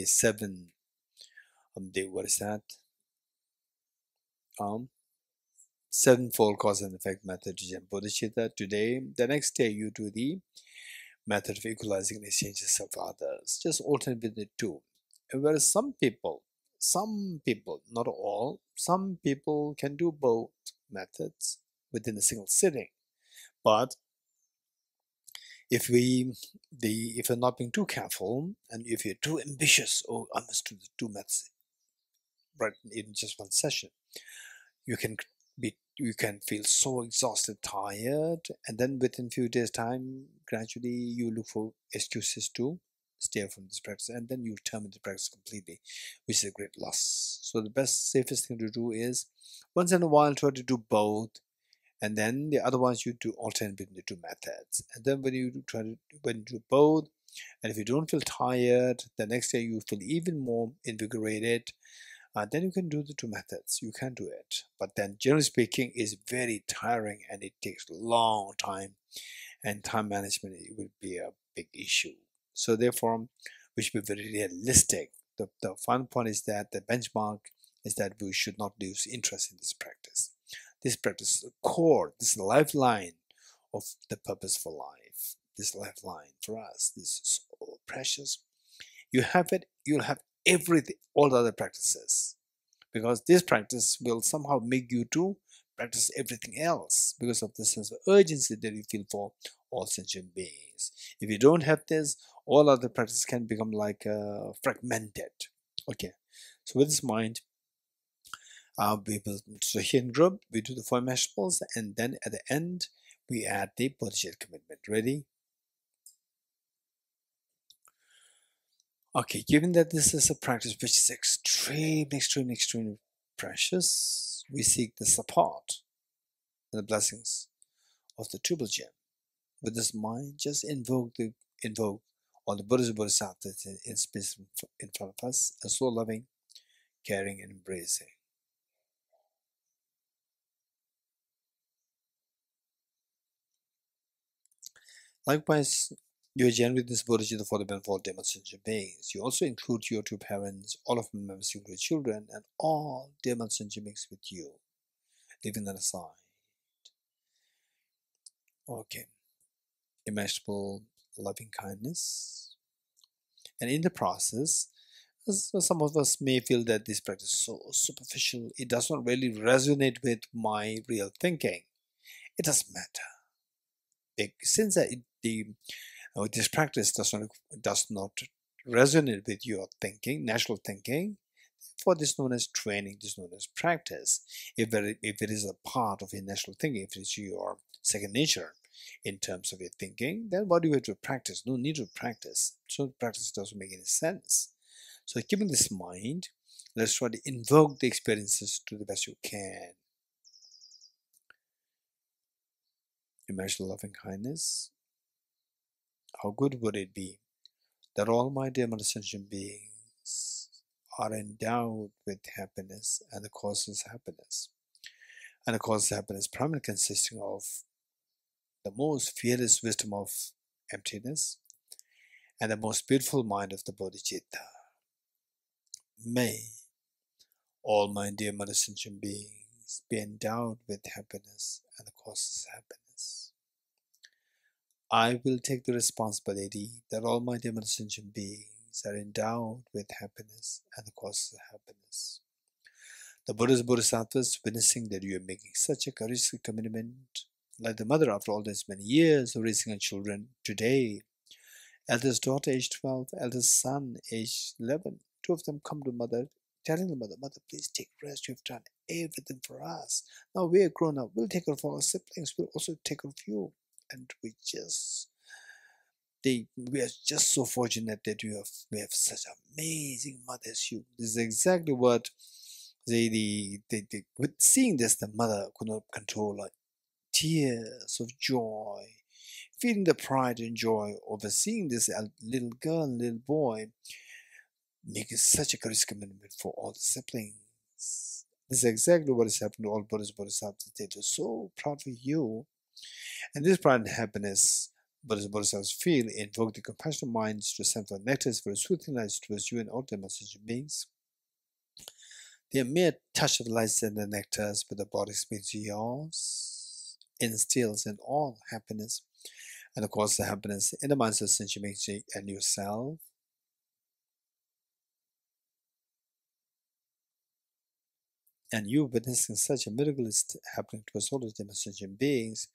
S2: 7, what is that? Sevenfold cause and effect method and bodhicitta. Today, the next day you do the method of equalizing the exchanges of others. Just alternate with the 2. And whereas some people, not all, some people can do both methods within a single sitting. But if we're not being too careful, and if you're too ambitious, oh, I must do the 2 methods right in just one session, you can feel so exhausted, tired, and then within a few days' time, gradually you look for excuses to stay from this practice, and then you terminate the practice completely, which is a great loss. So the best, safest thing to do is once in a while try to do both, and then the other ones you do alternate between the 2 methods. And then when you do both, and if you don't feel tired, the next day you feel even more invigorated, then you can do the 2 methods. You can do it. But then generally speaking, it's very tiring and it takes a long time, and time management will be a big issue. So therefore, we should be very realistic. The final point is that the benchmark is that we should not lose interest in this practice. This practice is the core, this is the lifeline of the purpose for life. This lifeline for us, this is so precious. You have it, you'll have everything, all the other practices, because this practice will somehow make you to practice everything else because of the sense of urgency that you feel for all sentient beings. If you don't have this, all other practices can become like fragmented. Okay, so with this mind, we will, so here in group we do the 4 principles, and then at the end we add the bodhicitta commitment. Ready? Okay, given that this is a practice which is extremely precious, we seek the support and the blessings of the Triple Gem. With this mind, just invoke all the Buddhas and Bodhisattvas in space in front of us, and so loving, caring, and embracing. Likewise, you are genuine with this Buddha for the benefit of all demon sentient beings. You also include your two parents, all of them members, including children, and all demon sentient beings with you, leaving that aside. Okay. Immeasurable loving kindness. And in the process, some of us may feel that this practice is so superficial, it does not really resonate with my real thinking. It doesn't matter. Since this practice does not resonate with your thinking, natural thinking, for this is known as training, this is known as practice. If it is a part of your natural thinking, if it is your second nature in terms of your thinking, then what do you have to practice? No need to practice. So practice doesn't make any sense. So keeping this in mind, let's try to invoke the experiences to the best you can. Imagine loving kindness. How good would it be that all my dear sentient beings are endowed with happiness and the cause is happiness. And the cause of happiness primarily consisting of the most fearless wisdom of emptiness and the most beautiful mind of the Bodhicitta. May all my dear sentient beings be endowed with happiness and the cause is happiness. I will take the responsibility that all my dear sentient beings are endowed with happiness and the cause of happiness. The Buddhas and Bodhisattvas, witnessing that you are making such a courageous commitment, like the mother after all these many years of raising her children, today, eldest daughter aged 12, eldest son aged 11, two of them come to mother, telling the mother, "Mother, please take rest, you've done everything for us. Now we're grown up, we'll take care of our siblings, we'll also take care of you." And we are just so fortunate that we have such amazing mothers. This is exactly what with seeing this, the mother could not control her tears of joy, feeling the pride and joy over seeing this little girl and little boy making such a courageous commitment for all the siblings. This is exactly what has happened to all Buddhas and Bodhisattvas. They were so proud of you. And this pride and happiness Buddhas and Bodhisattvas feel invoke the compassionate minds to send for nectars for soothing lights towards you and all the sentient beings. The mere touch of lights and the nectars with the body speaks yours instills in all happiness and of course the happiness in the minds of sentient beings and yourself. And you witnessing such a miracle is happening to us all as sentient beings.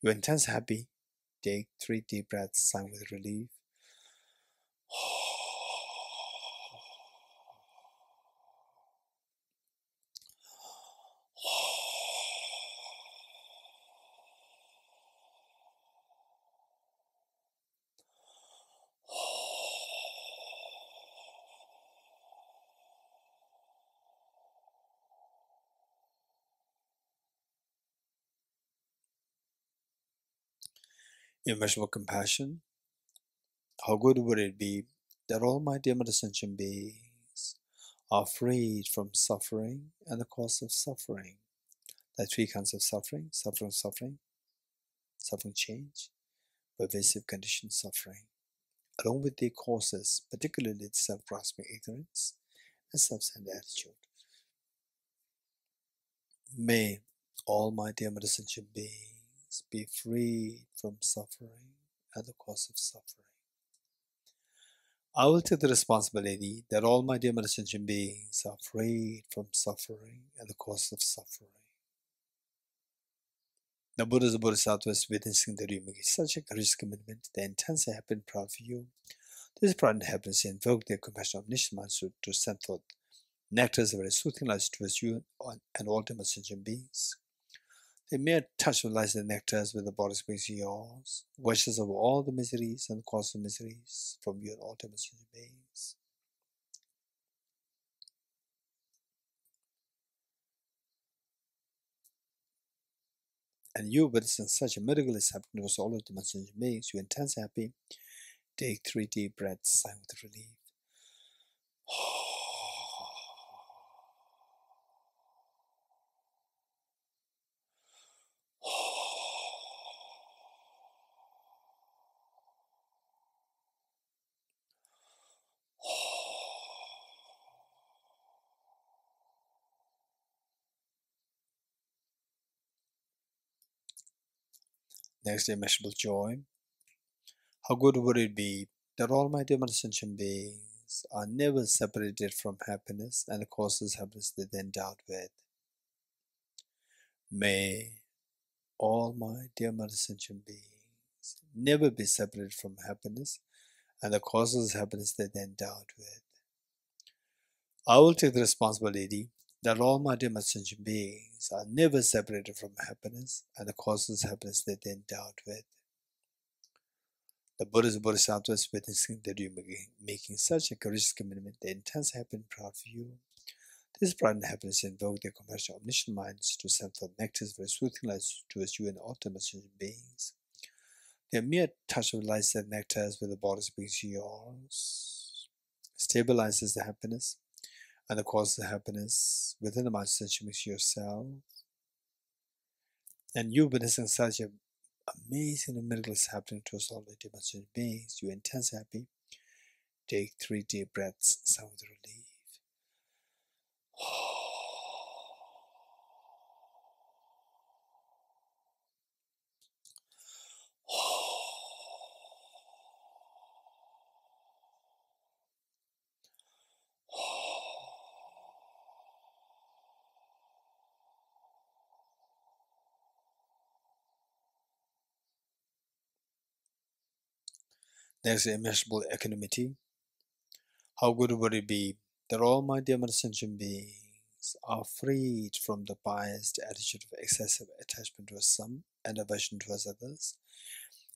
S2: You're intense happy. Take 3 deep breaths, sigh with relief. Immeasurable compassion. How good would it be that all my dear sentient beings are freed from suffering and the cause of suffering. There are 3 kinds of suffering: suffering change, pervasive condition suffering, along with their causes, particularly self-grasping ignorance and self-centered attitude. May all my dear sentient beings be freed from suffering and the cause of suffering. I will take the responsibility that all my dear sentient beings are freed from suffering and the cause of suffering. The Buddhas and Bodhisattvas witnessing that you make such a courageous commitment, the intense and happy and proud for you. This pride and happiness invoke their compassion of omniscient minds to send forth nectars of very soothing lights towards you and all demon sentient beings. The mere touch of lights and nectars with the body space yours, washes over all the miseries and the cause of miseries from you and all demon sentient beings. And you witnessing such a miracle is happening to all of the sentient beings. You're intensely happy. Take 3 deep breaths, sigh with relief. Next, immeasurable joy. How good would it be that all my dear sentient beings are never separated from happiness and the causes happiness that they endowed with. May all my dear sentient beings never be separated from happiness and the causes happiness that they endowed with. I will take the responsibility that all my dear sentient beings are never separated from happiness and the causes happiness that they endowed with. The Buddhist Bodhisattva is witnessing that you are making such a courageous commitment, the intense happy and proud for you. This pride and happiness invoke their compassionate omniscient minds to send forth nectars very soothing lights towards you and all sentient beings. Their mere touch of lights that nectars with the bodies brings yours, stabilizes the happiness and the cause of the happiness within the mind sentient beings yourself. And you witnessing such a amazing and miraculous happening to us all the sentient beings. You are intensely happy. Take 3 deep breaths, sigh with relief. Next, immeasurable equanimity. How good would it be that all my dear sentient beings are freed from the biased attitude of excessive attachment towards some and aversion towards others,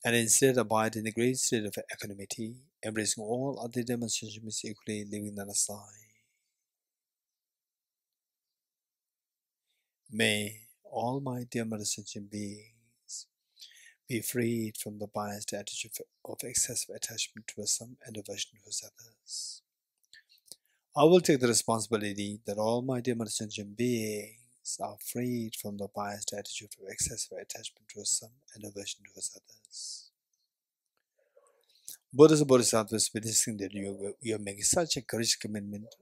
S2: and instead abide in the great state of equanimity, embracing all other demonstrations equally, leaving none aside. May all my dear sentient beings be freed from the biased attitude of excessive attachment towards some and aversion towards others. I will take the responsibility that all my dear sentient beings are freed from the biased attitude of excessive attachment towards some and aversion towards others. Buddhist Bodhisattva is witnessing that you are making such a courageous commitment,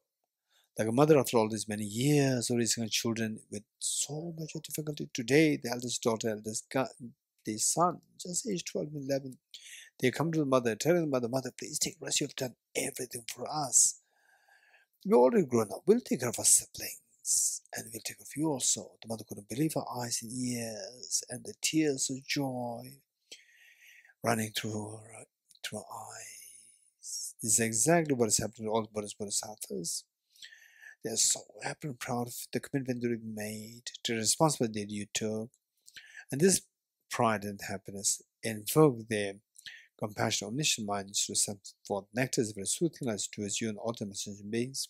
S2: like a mother after all these many years of raising her children with so much difficulty. Today, the eldest daughter, the son, just age 12 and 11, they come to the mother, telling the mother, "Mother, please take rest. You've done everything for us. We're already grown up. We'll take care of our siblings. And we'll take care of you also." The mother couldn't believe her eyes and ears, and the tears of joy running through her eyes. This is exactly what is happening to all the Buddhist Bodhisattvas. They are so happy and proud of the commitment that you made, to the responsibility that you took. And this pride and happiness invoke their compassionate omniscient minds to send forth nectars of soothing lights towards you and all the sentient beings.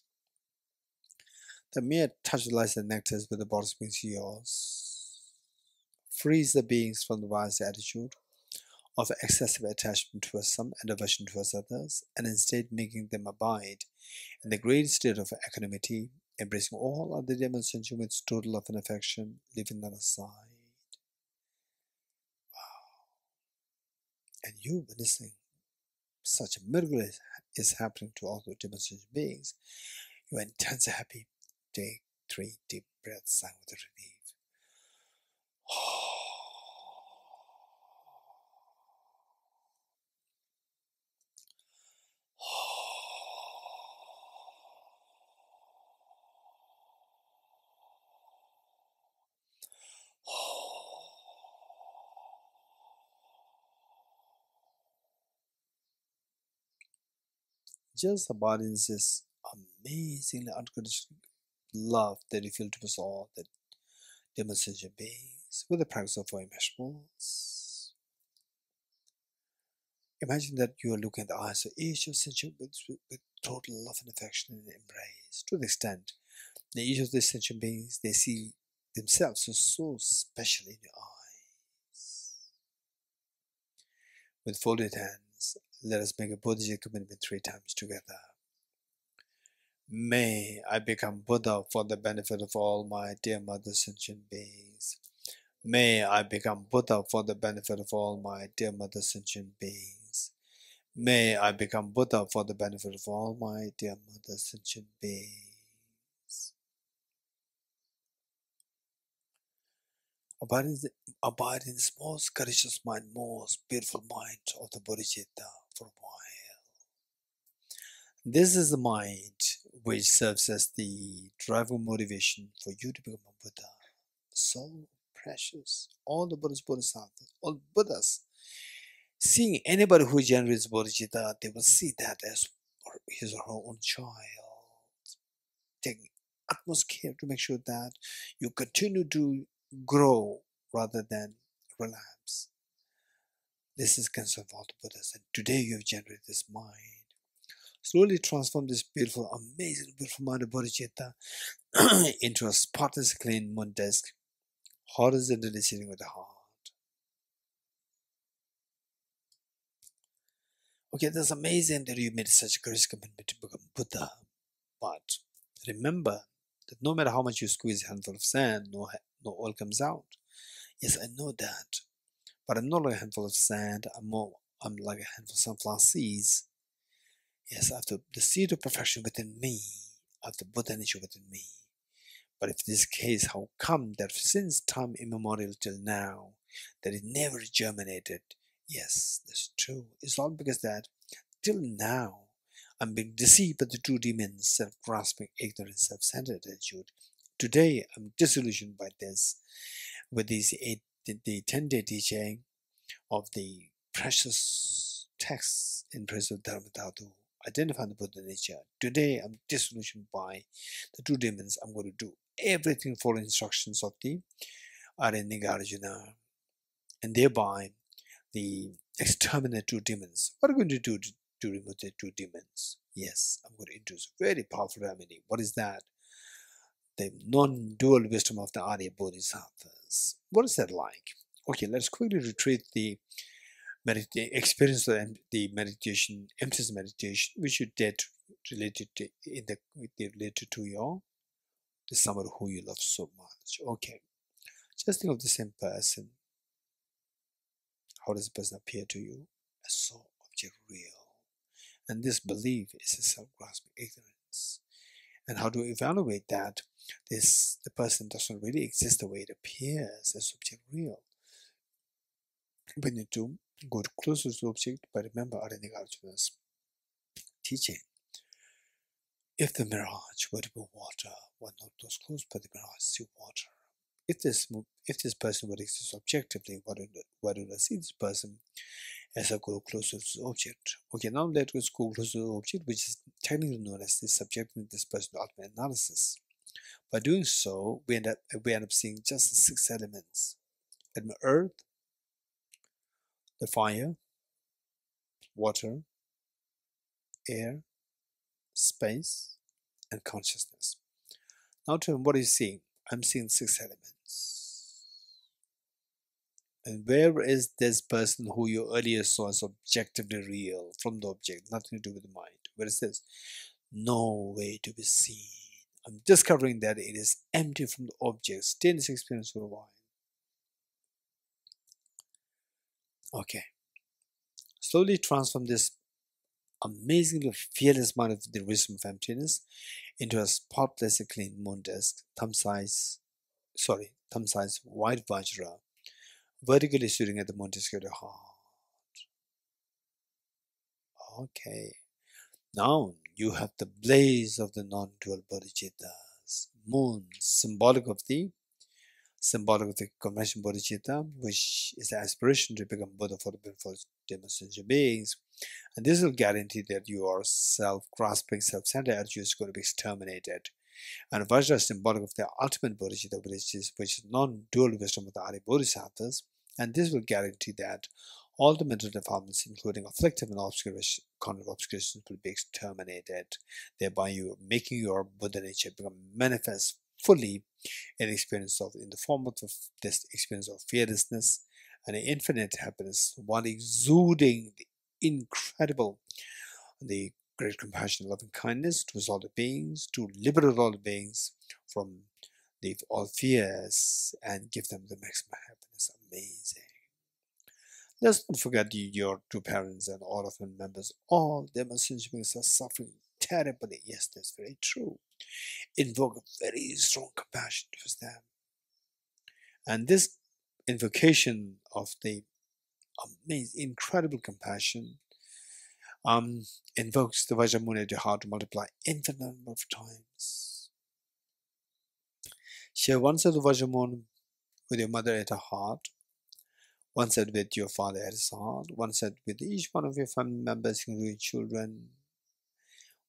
S2: The mere touch of lights and nectars with the bodies brings yours. Frees the beings from the biased attitude of excessive attachment towards some and aversion towards others, and instead making them abide in the great state of equanimity, embracing all other demonstrations with total love and affection, leaving none aside. Wow. And you witnessing such a miracle is happening to all the demonstration beings. You are intensely happy. Take 3 deep breaths, sigh with relief. Just abide in this amazingly unconditional love that you feel towards all the demonstration beings with the practice of 4 immeasurables. Imagine that you are looking at the eyes of each of sentient beings with total love and affection and embrace, to the extent that each of these sentient beings, they see themselves so special in your eye. With folded hands, let us make a Buddhist commitment 3 times together. May I become Buddha for the benefit of all my dear mother sentient beings. May I become Buddha for the benefit of all my dear mother sentient beings. May I become Buddha for the benefit of all my dear mother sentient beings. Abide in this most courageous mind, most beautiful mind of the Bodhicitta for a while. This is the mind which serves as the driving motivation for you to become a Buddha. So precious. All the Buddhas, Bodhisattvas, all Buddhas, seeing anybody who generates bodhicitta, they will see that as his or her own child. Taking utmost care to make sure that you continue to grow rather than relapse. This is concern for all the Buddhas, and today you have generated this mind. Slowly transform this beautiful, amazing, beautiful mind of bodhicitta into a spotless, clean moon disk, horizontally sitting with the heart. Okay, that's amazing that you made such a courageous commitment to become Buddha. But remember that no matter how much you squeeze a handful of sand, no oil comes out. Yes, I know that. But I'm not like a handful of sand. I'm like a handful of sunflower seeds. Yes, I have the seed of perfection within me. I have the Buddha nature within me. But if this case, how come that since time immemorial till now, that it never germinated? Yes, that's true. It's all because that till now, I'm being deceived by the two demons, self-grasping, ignorant, self-centered attitude. Today, I'm disillusioned by this, with the 10-day teaching of the precious texts in Praise of Dharmadhatu, identifying the Buddha nature. Today, I'm disillusioned by the two demons. I'm going to do everything for instructions of the Arya Nagarjuna, and thereby the exterminate two demons. What are we going to do to remove the two demons? Yes, I'm going to introduce a very powerful remedy. What is that? The non-dual wisdom of the Arya Bodhisattvas. What is that like? Okay, let's quickly retrieve the experience of the meditation, emptiness meditation, which you did related to your the somebody who you love so much. Okay, just think of the same person. How does the person appear to you? As so object real. And this belief is a self-grasping ignorance. And how to evaluate that the person doesn't really exist the way it appears as object real. We need to go closer to the object, but remember Arya Nagarjuna's teaching. If the mirage were to be water, one not goes close, but the mirage is water. If this person would exist objectively, why do I see this person as I go closer to the object? Okay, now let us go closer to the object, which is technically known as the subjecting this person to ultimate analysis. By doing so, we end up seeing just the 6 elements: earth, the fire, water, air, space, and consciousness. Now tell me, what are you seeing? I'm seeing 6 elements. And where is this person who you earlier saw as objectively real from the object, nothing to do with the mind? Where is this? No way to be seen. I'm discovering that it is empty from the object. Stay in this experience for a while. Okay. Slowly transform this amazingly fearless mind of the wisdom of emptiness into a spotless, clean moon disk, thumb-size white vajra, vertically sitting at the moon disk of your heart. Okay. Now you have the blaze of the non-dual bodhicittas. Moon, symbolic of the conventional bodhicitta, which is the aspiration to become Buddha for the benefit of demonstration beings. And this will guarantee that your self-grasping, self-centered attitude is going to be exterminated. And Vajra is symbolic of the ultimate bodhicitta, which is non-dual wisdom of the Arya Bodhisattvas. And this will guarantee that all the mental defilements, including afflictive and cognitive obscurations, will be exterminated, thereby you making your Buddha nature become manifest fully in the form of this experience of fearlessness and infinite happiness, one exuding the incredible, the great compassion, loving kindness towards all the beings, to liberate all the beings from all fears and give them the maximum happiness. Amazing. Let's not forget your two parents and all of the members. All them essential beings are suffering terribly. Yes, that's very true. Invoke a very strong compassion towards them. And this invocation of the amazing, incredible compassion invokes the Vajramuni at your heart to multiply infinite number of times. Share one set of Vajramuni with your mother at her heart, one set with your father at his heart, one set with each one of your family members, including children,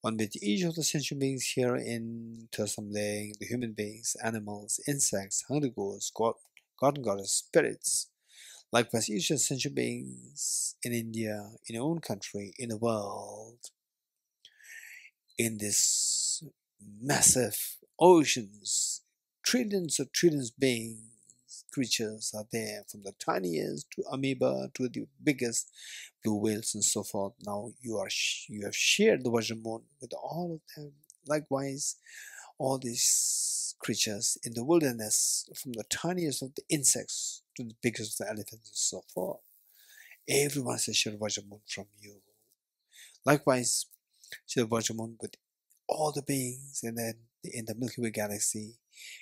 S2: one with each of the sentient beings here in Thosamling, the human beings, animals, insects, hungry ghosts, God and goddess, spirits. Likewise, each of the sentient beings in India, in your own country, in the world, in this massive oceans, trillions of trillions of beings, creatures are there, from the tiniest to amoeba to the biggest blue whales and so forth. Now you have shared the Vajramuni with all of them. Likewise, all these creatures in the wilderness, from the tiniest of the insects to the biggest of the elephants and so forth. Everyone has a share of Vajramuni from you. Likewise, share Vajramuni with all the beings and then in the Milky Way galaxy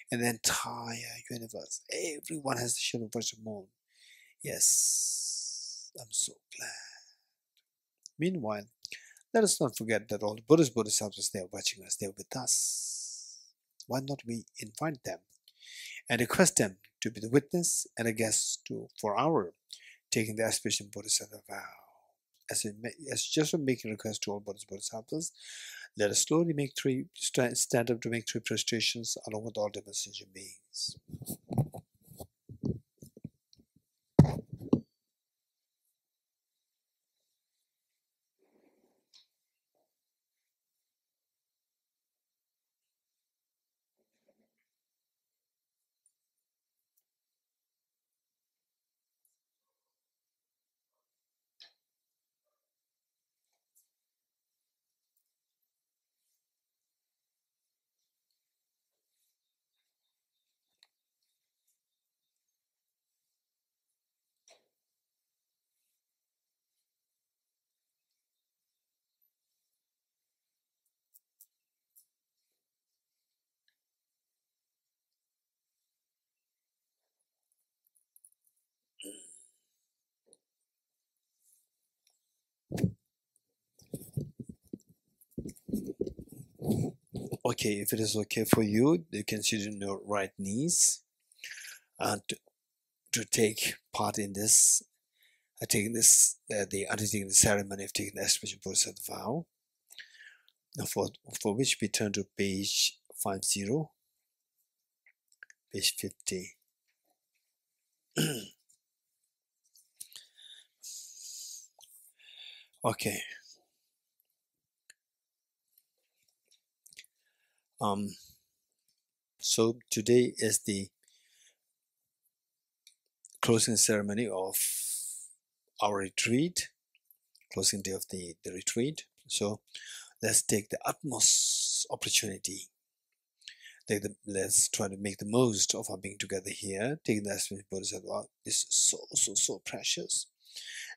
S2: and the entire universe. Everyone has a share of Vajramuni. Yes, I'm so glad. Meanwhile, let us not forget that all the Bodhisattvas, they are watching us, they are with us. Why not we invite them and request them to be the witness and a guest for our taking the aspiration Bodhisattva vow. As just for making request to all Bodhisattvas, let us slowly stand up to make three prostrations along with all demonstration beings. Okay, if it is okay for you, you can sit on your right knees and to take part in this, undertaking the ceremony of taking the aspiration Bodhisattva vow. Now for which we turn to page 50, page 50. Okay. So today is the closing ceremony of our retreat, closing day of the retreat. So let's take the utmost opportunity. Let's try to make the most of our being together here. Taking the aspiration Bodhisattva is so precious.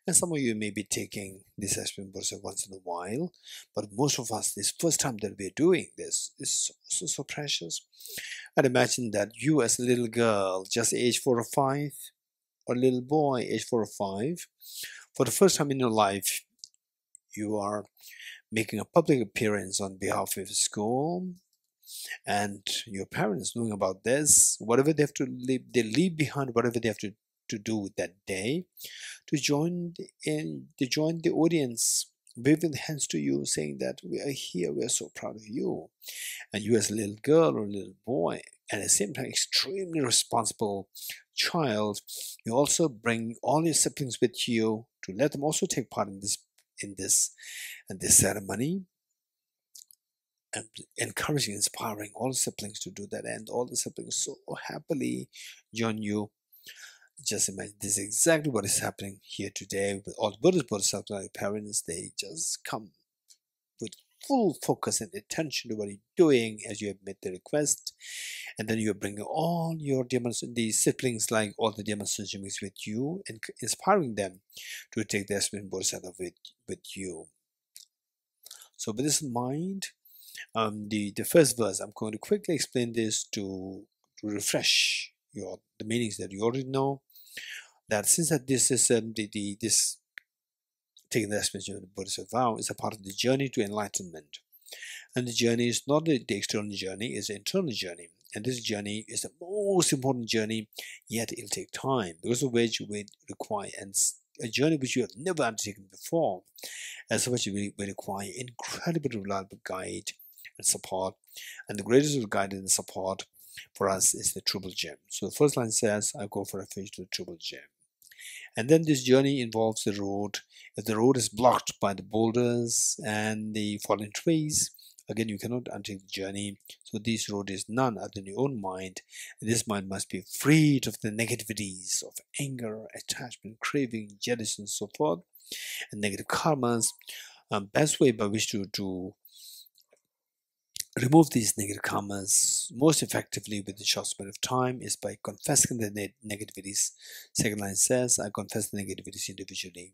S2: And some of you may be taking this aspiration Bodhisattva once in a while, but most of us, this first time that we're doing this is so precious. I'd imagine that you as a little girl, just age 4 or 5, or a little boy, age 4 or 5, for the first time in your life, you are making a public appearance on behalf of your school, and your parents knowing about this, whatever they have to leave, they leave behind whatever they have to do that day, to join the audience, waving hands to you, saying that we are here, we are so proud of you. And you as a little girl or a little boy, and at the same time extremely responsible child, you also bring all your siblings with you to let them also take part in this ceremony, and encouraging, inspiring all the siblings to do that, and all the siblings so happily join you just imagine this is exactly what is happening here today with all the Buddhist Bodhisattva parents. They just come with full focus and attention to what you're doing as you have made the request, and then you're bringing all your these siblings, like all the demonstrations with you, and inspiring them to take the aspiration Bodhisattva with you. So with this in mind, the first verse, I'm going to quickly explain this to refresh the meanings that you already know. That since that this is this taking the aspiration of the Bodhisattva vow is a part of the journey to enlightenment. And the journey is not the external journey, it's the internal journey. And this journey is the most important journey, yet it'll take time, because of which we require a journey which you have never undertaken before. As such, we require incredibly reliable guide and support. And the greatest of guide and support for us is the Triple Gem. So the first line says, I go for refuge to the Triple Gem. And then this journey involves the road. If the road is blocked by the boulders and the fallen trees, again, you cannot undertake the journey. So this road is none other than your own mind. And this mind must be freed of the negativities of anger, attachment, craving, jealousy, and so forth, and negative karmas. Best way by which to remove these negative karmas most effectively with a short span of time is by confessing the negativities. Second line says, I confess the negativities individually.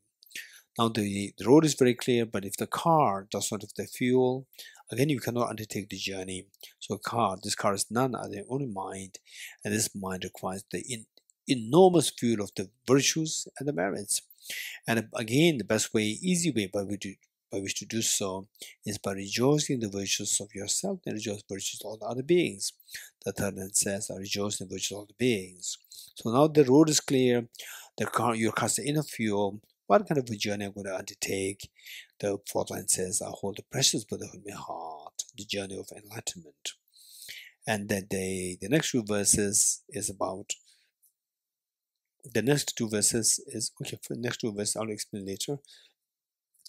S2: Now the road is very clear, but if the car does not have the fuel, again you cannot undertake the journey. So this car is none other than only mind, and this mind requires the enormous fuel of the virtues and the merits. And again, the best way, easy way by which to do so is by rejoicing in the virtues of yourself and rejoice in the virtues of all the other beings. The third line says, I rejoice in the virtues of all the beings. So now the road is clear, your car is the inner fuel. What kind of a journey I'm going to undertake? The fourth line says, I hold the precious Buddhahood in my heart, the journey of enlightenment. And then the next two verses is about, the next two verses is, okay, for the next two verses I'll explain later.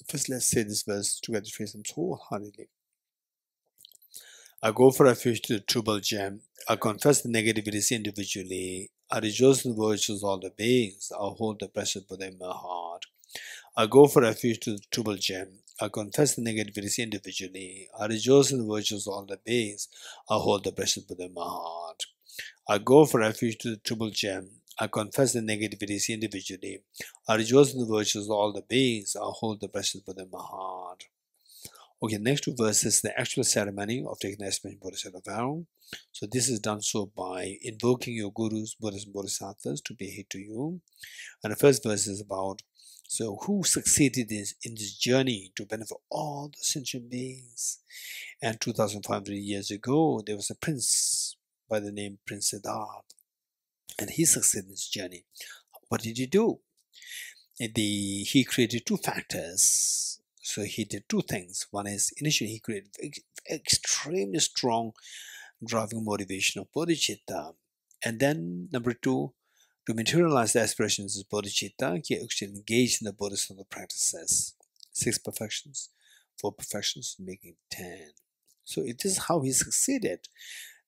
S2: First, let's say this verse together, face them wholeheartedly. I go for refuge to the Triple Gem. I confess the negativities individually. I rejoice in the virtues of all the beings. I hold the precious Buddha in my heart. I go for refuge to the Triple Gem. I confess the negativities individually. I rejoice in the virtues of all the beings. I hold the precious Buddha in my heart. I go for refuge to the Triple Gem. I confess the negativities individually. I rejoice in the virtues of all the beings. I hold the precious Buddha in my heart. Okay, next two verses, the actual ceremony of taking the aspiration Bodhisattva vow. So this is done so by invoking your gurus, Buddhas and Bodhisattvas to be here to you. And the first verse is about, so who succeeded in this journey to benefit all the sentient beings? And 2,500 years ago, there was a prince by the name Prince Siddhartha. And he succeeded in this journey. What did he do? He created two factors. So he did two things. One is, initially he created extremely strong driving motivation of bodhicitta. And then number two, to materialize the aspirations of bodhicitta, he actually engaged in the Bodhisattva practices. 6 perfections, 4 perfections, making 10. So it is how he succeeded.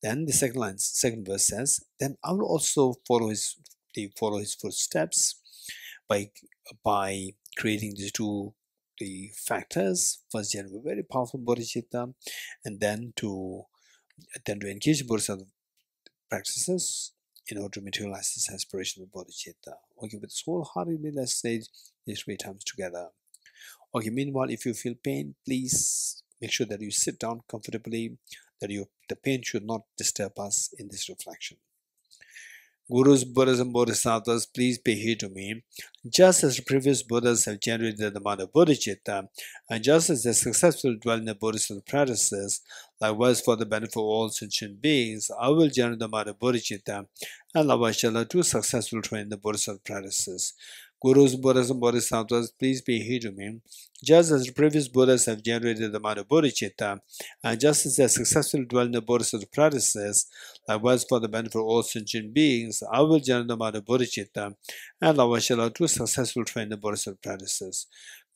S2: Then the second verse says, then I will also follow his footsteps by creating the factors. First, generate a very powerful bodhicitta, and then to engage bodhisattva practices in order to materialize this aspiration of bodhicitta. Okay, with this wholeheartedly, let's say these 3 times together. Okay, meanwhile, if you feel pain, please make sure that you sit down comfortably, that the pain should not disturb us in this reflection. Gurus, Buddhas and Bodhisattvas, please pay heed to me. Just as the previous Buddhas have generated the amount of bodhicitta, and just as they successfully dwell in the Bodhisattva practices, likewise for the benefit of all sentient beings, I will generate the amount of bodhicitta, and likewise shall I too successfully train the Bodhisattva practices. Gurus, Buddhas and Bodhisattvas, please pay heed to me. Just as the previous Buddhas have generated the amount of bodhicitta, and just as they successfully dwell in the Bodhisattva practices, likewise for the benefit of all sentient beings, I will generate the amount of bodhicitta, and likewise shall I too successfully train the Bodhisattva practices.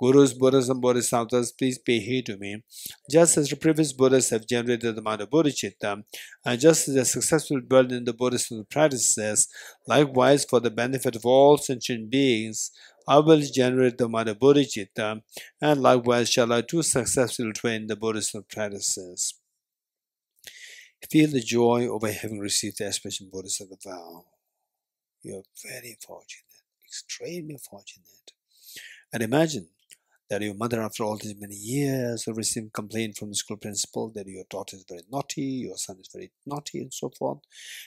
S2: Gurus, Buddhas, and Bodhisattvas, please pay heed to me. Just as the previous Buddhas have generated the mind of bodhicitta, and just as they successfully dwelled in the Buddhist practices, likewise for the benefit of all sentient beings, I will generate the mind of bodhicitta, and likewise shall I too successfully train the Buddhist practices. Feel the joy over having received the aspiration Bodhisattva vow. You are very fortunate, extremely fortunate. And imagine that your mother, after all these many years of receiving complaint from the school principal that your daughter is very naughty, your son is very naughty, and so forth.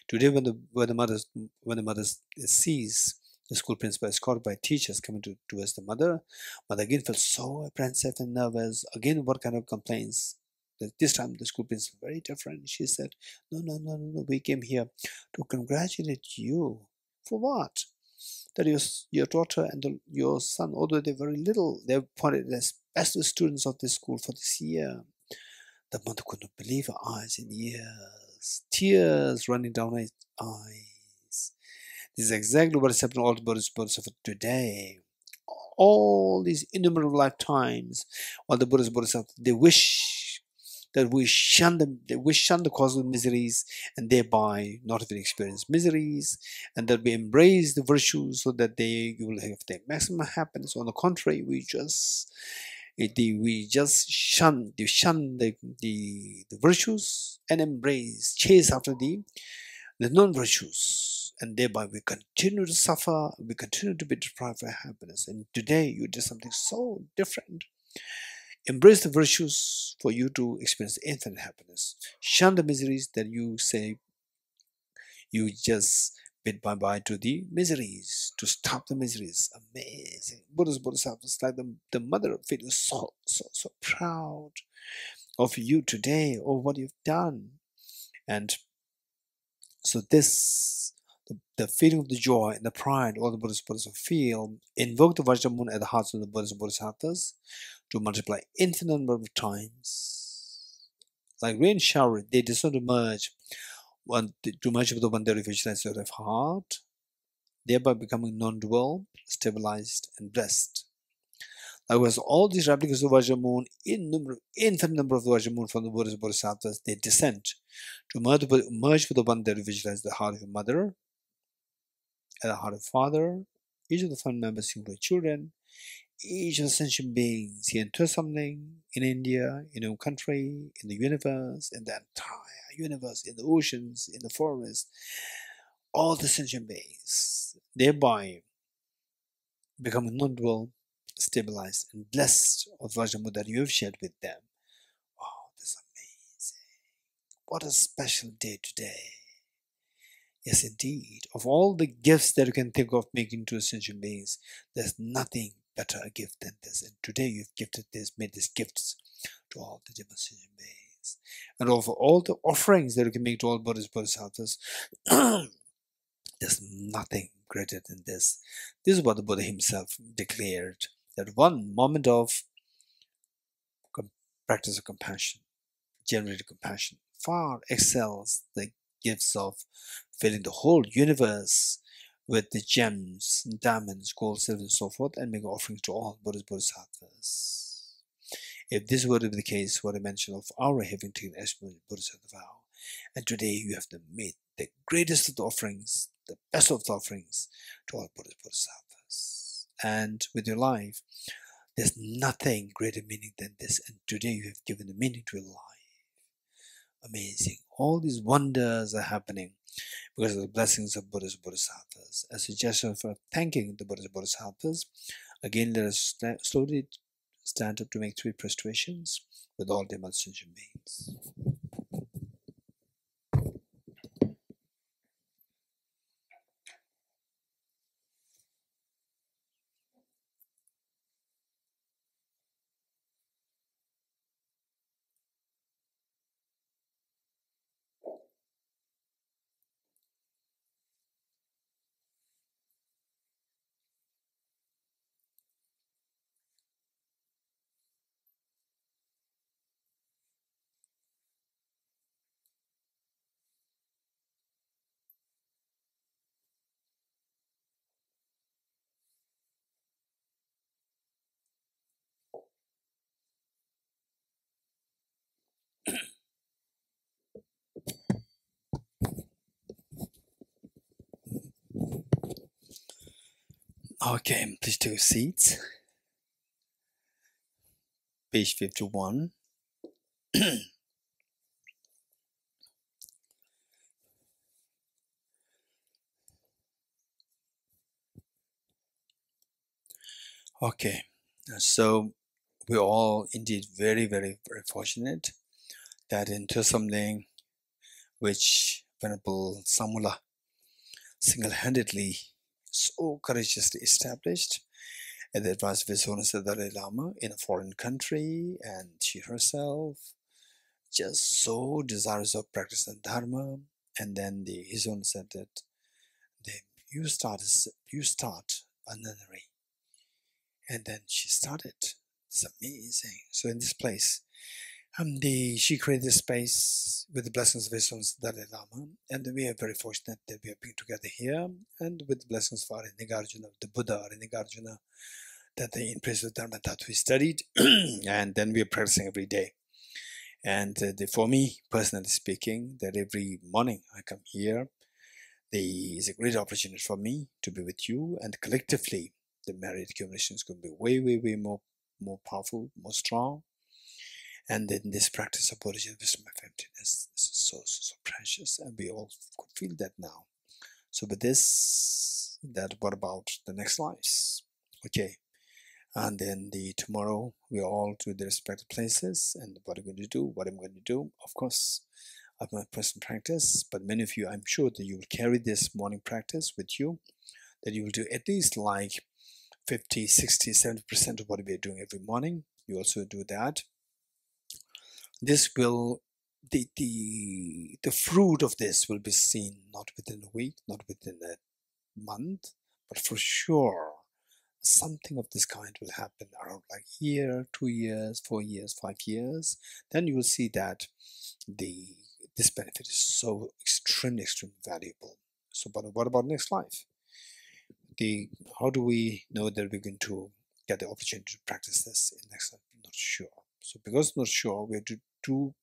S2: Today, when the mother sees the school principal escorted by teachers coming towards the mother again feels so apprehensive and nervous. Again, what kind of complaints? This time, the school principal very different. She said, "No. We came here to congratulate you for what? That your daughter and your son, although they're very little, they're appointed as best students of this school for this year." The mother could not believe her eyes in ears, tears running down her eyes. This is exactly what is happening to all the Buddhists of today. All these innumerable lifetimes, all the Buddhists, they wish that we shun them, we shun the cause of miseries, and thereby not even experience miseries, and that we embrace the virtues so that they will have their maximum happiness. On the contrary, we just shun the virtues and chase after the non-virtues, and thereby we continue to suffer, we continue to be deprived of happiness. And today you did something so different. Embrace the virtues for you to experience infinite happiness. Shun the miseries that you say you just bid bye-bye to the miseries, to stop the miseries. Amazing. Bodhisattvas, like the mother feeling so proud of you today, or what you've done. And so this, the feeling of the joy and the pride all the Bodhisattvas feel, invoke the Vajramoon at the hearts of the Bodhisattvas to multiply infinite number of times. Like rain shower, they descend to merge with the one that visualize your heart, thereby becoming non-dual, stabilized, and blessed. Likewise, all these replicas of Vajramoon, infinite number of Vajramoon from the Buddhist Bodhisattvas, they descend to merge with the one that visualize the heart of your mother and the heart of father, each of the family members, including children, each of the sentient beings here in Thosamling, in India, in our country, in the universe, in the entire universe, in the oceans, in the forest, all the sentient beings, thereby becoming non-dual, stabilized, and blessed of Vajramoon that you have shared with them. Wow, this is amazing. What a special day today. Yes, indeed. Of all the gifts that you can think of making to sentient beings, there's nothing better a gift than this. And today you've made these gifts to all the different sentient beings. And of all the offerings that you can make to all Bodhisattvas, there's nothing greater than this. This is what the Buddha himself declared, that one moment of practice of compassion, generated compassion, far excels the gifts of filling the whole universe with the gems, diamonds, gold, silver, and so forth, and make offerings to all Bodhisattvas. If this were to be the case, what I mentioned of our having taken esteemed Bodhisattva vow, and today you have made the greatest of the offerings, the best of the offerings to all Bodhisattvas. And with your life, there's nothing greater meaning than this. And today you have given the meaning to your life. Amazing. All these wonders are happening because of the blessings of Buddhist Bodhisattvas. As a gesture for thanking the Buddhist Bodhisattvas, again let us slowly stand up to make 3 prostrations with all the sentient beings. Okay, please take your seats. Page 51. Okay, so we're all indeed very, very, very fortunate that in Thosamling, which Venerable Samula single-handedly, so courageously established at the advice of His Holiness the Dalai Lama in a foreign country, and she herself just so desirous of practicing Dharma, and then His Holiness said that you start a nunnery, and then she started. It's amazing. So in this place, she created this space with the blessings of His Holiness Dalai Lama, and we are very fortunate that we have been together here, and with the blessings of Arya Nagarjuna, the Buddha Arya Nagarjuna, that in Praise of Dharmadhatu we studied, and then we are practicing every day. And for me, personally speaking, that every morning I come here, there is a great opportunity for me to be with you, and collectively, the merit accumulation is going to be way, way, way more powerful, more strong. And then this practice of Buddhism, wisdom of emptiness, this is so, so, so precious, and we all could feel that now. So with this, what about the next lives? Okay, and then tomorrow we all to the respective places, and what I'm going to do, of course, of my personal practice, but many of you, I'm sure that you will carry this morning practice with you, that you will do at least like 50, 60, 70% of what we are doing every morning. You also do that. This will, the fruit of this will be seen not within a week, not within a month, but for sure something of this kind will happen around like year, 2 years, 4 years, 5 years. Then you will see that this benefit is so extremely valuable. So, but what about next life? How do we know that we're going to get the opportunity to practice this in next life? Not sure. So because not sure, we have to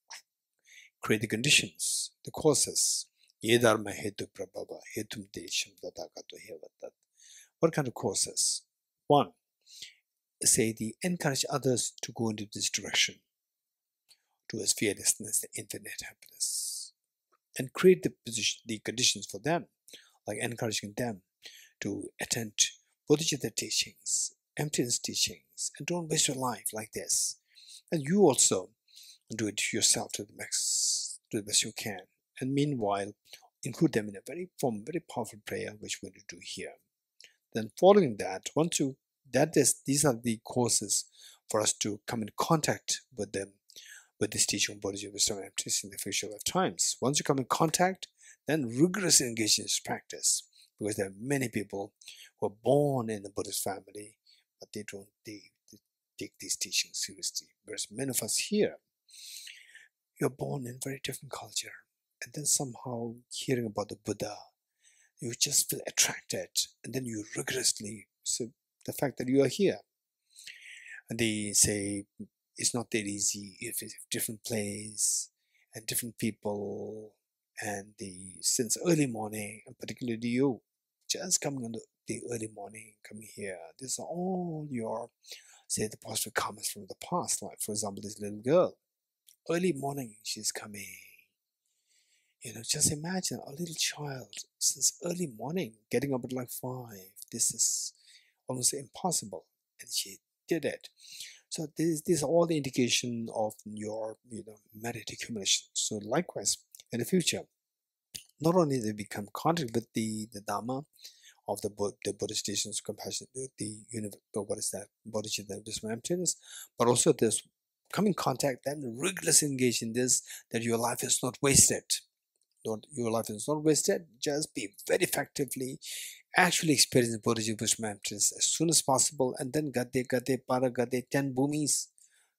S2: create the conditions, the causes. What kind of causes? One, say encourage others to go into this direction, towards fearlessness, infinite happiness, and create the conditions for them, like encouraging them to attend Bodhicitta teachings, emptiness teachings, and don't waste your life like this. And you also do it yourself to the max, to the best you can. And meanwhile, include them in a very powerful prayer, which we're going to do here. Then following that, these are the causes for us to come in contact with them, with this teaching of Bodhicitta wisdom and emptiness in the future lifetimes. Once you come in contact, then rigorously engage in this practice, because there are many people who are born in the Buddhist family, but they take these teachings seriously. Whereas many of us here, you're born in a very different culture, and then somehow hearing about the Buddha, you just feel attracted, and then you rigorously, so the fact that you are here, and they say it's not that easy if it's a different place and different people, and since early morning, and particularly you, just coming on the early morning, coming here, these are all your, say, the positive comments from the past. Like, for example, this little girl, early morning, she's coming. Just imagine a little child since early morning, getting up at like 5. This is almost impossible, and she did it. So these are all the indication of your merit accumulation. So likewise, in the future, not only they become contact with the Dhamma of the Buddhist teachings of compassion, what is that? Bodhicitta, wisdom, emptiness, but also this come in contact, then rigorously engage in this, that your life is not wasted. Your life is not wasted. Just be very effectively actually experience Bodhicitta wisdom emptiness as soon as possible, and then gade, para, 10 bhumis,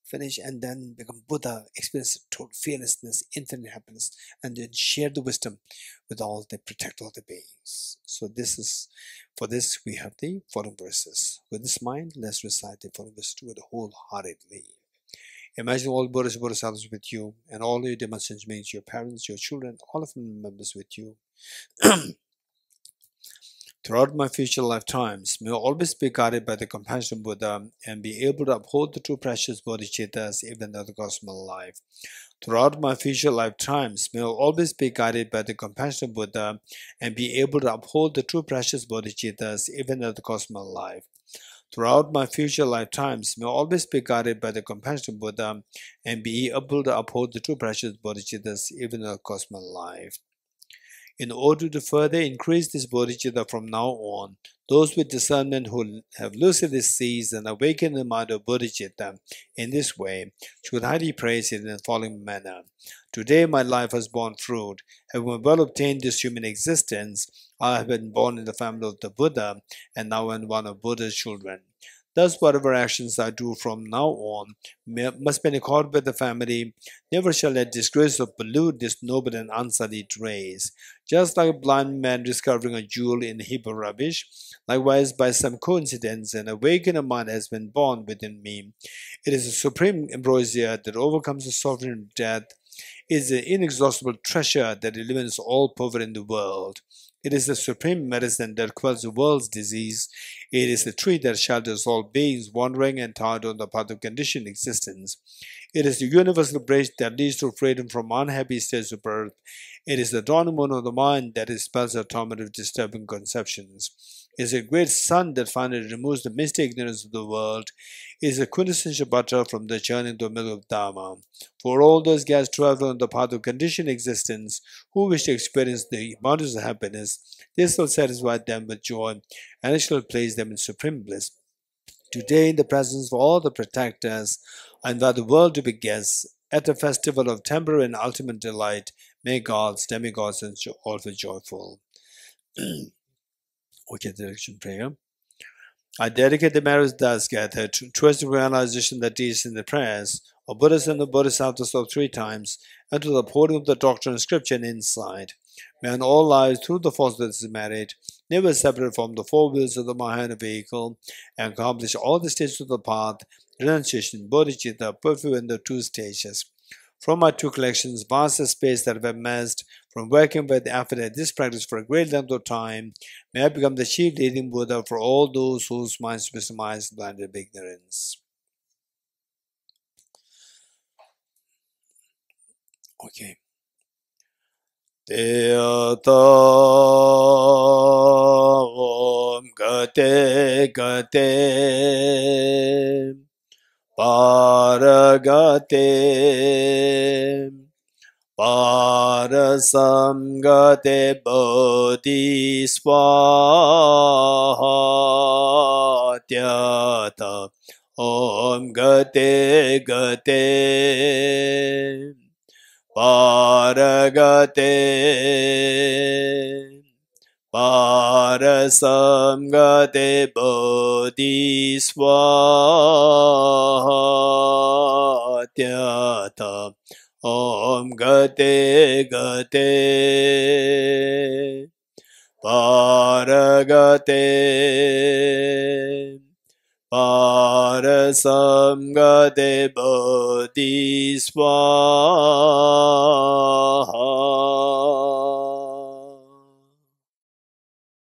S2: finish, and then become Buddha, experience total fearlessness, infinite happiness, and then share the wisdom with protect all the beings. So for this we have the following verses. With this mind, let's recite the following verses wholeheartedly. Imagine all Buddhas and Bodhisattvas with you, and all your demonstrations means your parents, your children, all of them members with you. Throughout my future lifetimes, may I always be guided by the compassionate Buddha and be able to uphold the two precious bodhicittas even at the cost of my life. Throughout my future lifetimes, may I always be guided by the compassionate Buddha and be able to uphold the two precious bodhicittas even at the cost of my life. Throughout my future lifetimes, may I always be guided by the compassionate Buddha and be able to uphold the two precious bodhicittas even at the cost of my life. In order to further increase this bodhicitta from now on, those with discernment who have lucidly seized and awakened the mind of bodhicitta in this way should highly praise it in the following manner. Today my life has borne fruit. Having well obtained this human existence, I have been born in the family of the Buddha and now am one of Buddha's children. Thus, whatever actions I do from now on must be in accord with the family. Never shall let disgrace or pollute this noble and unsullied race. Just like a blind man discovering a jewel in a heap of rubbish, likewise, by some coincidence, an awakened mind has been born within me. It is a supreme ambrosia that overcomes the suffering of death. It is the inexhaustible treasure that eliminates all poverty in the world. It is the supreme medicine that quells the world's disease. It is the tree that shelters all beings wandering and tired on the path of conditioned existence. It is the universal bridge that leads to freedom from unhappy states of birth. It is the dawning moon of the mind that dispels the torment of disturbing conceptions. It is a great sun that finally removes the misty ignorance of the world. It is the quintessential butter from the churning to the milk of Dharma. For all those guys traveling on the path of conditioned existence who wish to experience the abundance of happiness, this will satisfy them with joy and it shall place them in supreme bliss. Today, in the presence of all the protectors, I invite the world to be guests at the festival of temporary and ultimate delight. May gods, demigods, and all be joyful. Okay, direction prayer. I dedicate the marriage das gathered towards the realization that is in the prayers of Buddhas and the Bodhisattvas of 3 times and to the upholding of the doctrine of scripture and insight. May in all lives through the force that is married, never separate from the 4 wheels of the Mahayana vehicle, and accomplish all the stages of the path, renunciation, bodhicitta, perfect in the 2 stages. From my 2 collections, vast space that I've amassed from working with effort at this practice for a great length of time, may I become the chief leading Buddha for all those whose minds are mystimized blinded of ignorance. Okay. Teata Om Gate Gate Paragate Parasamgate Bodhisvaha Om Gate Gate Paragate Parasamgate Bodhisvaha Om Gate Gate Paragate Parasamgate Bodhisvaha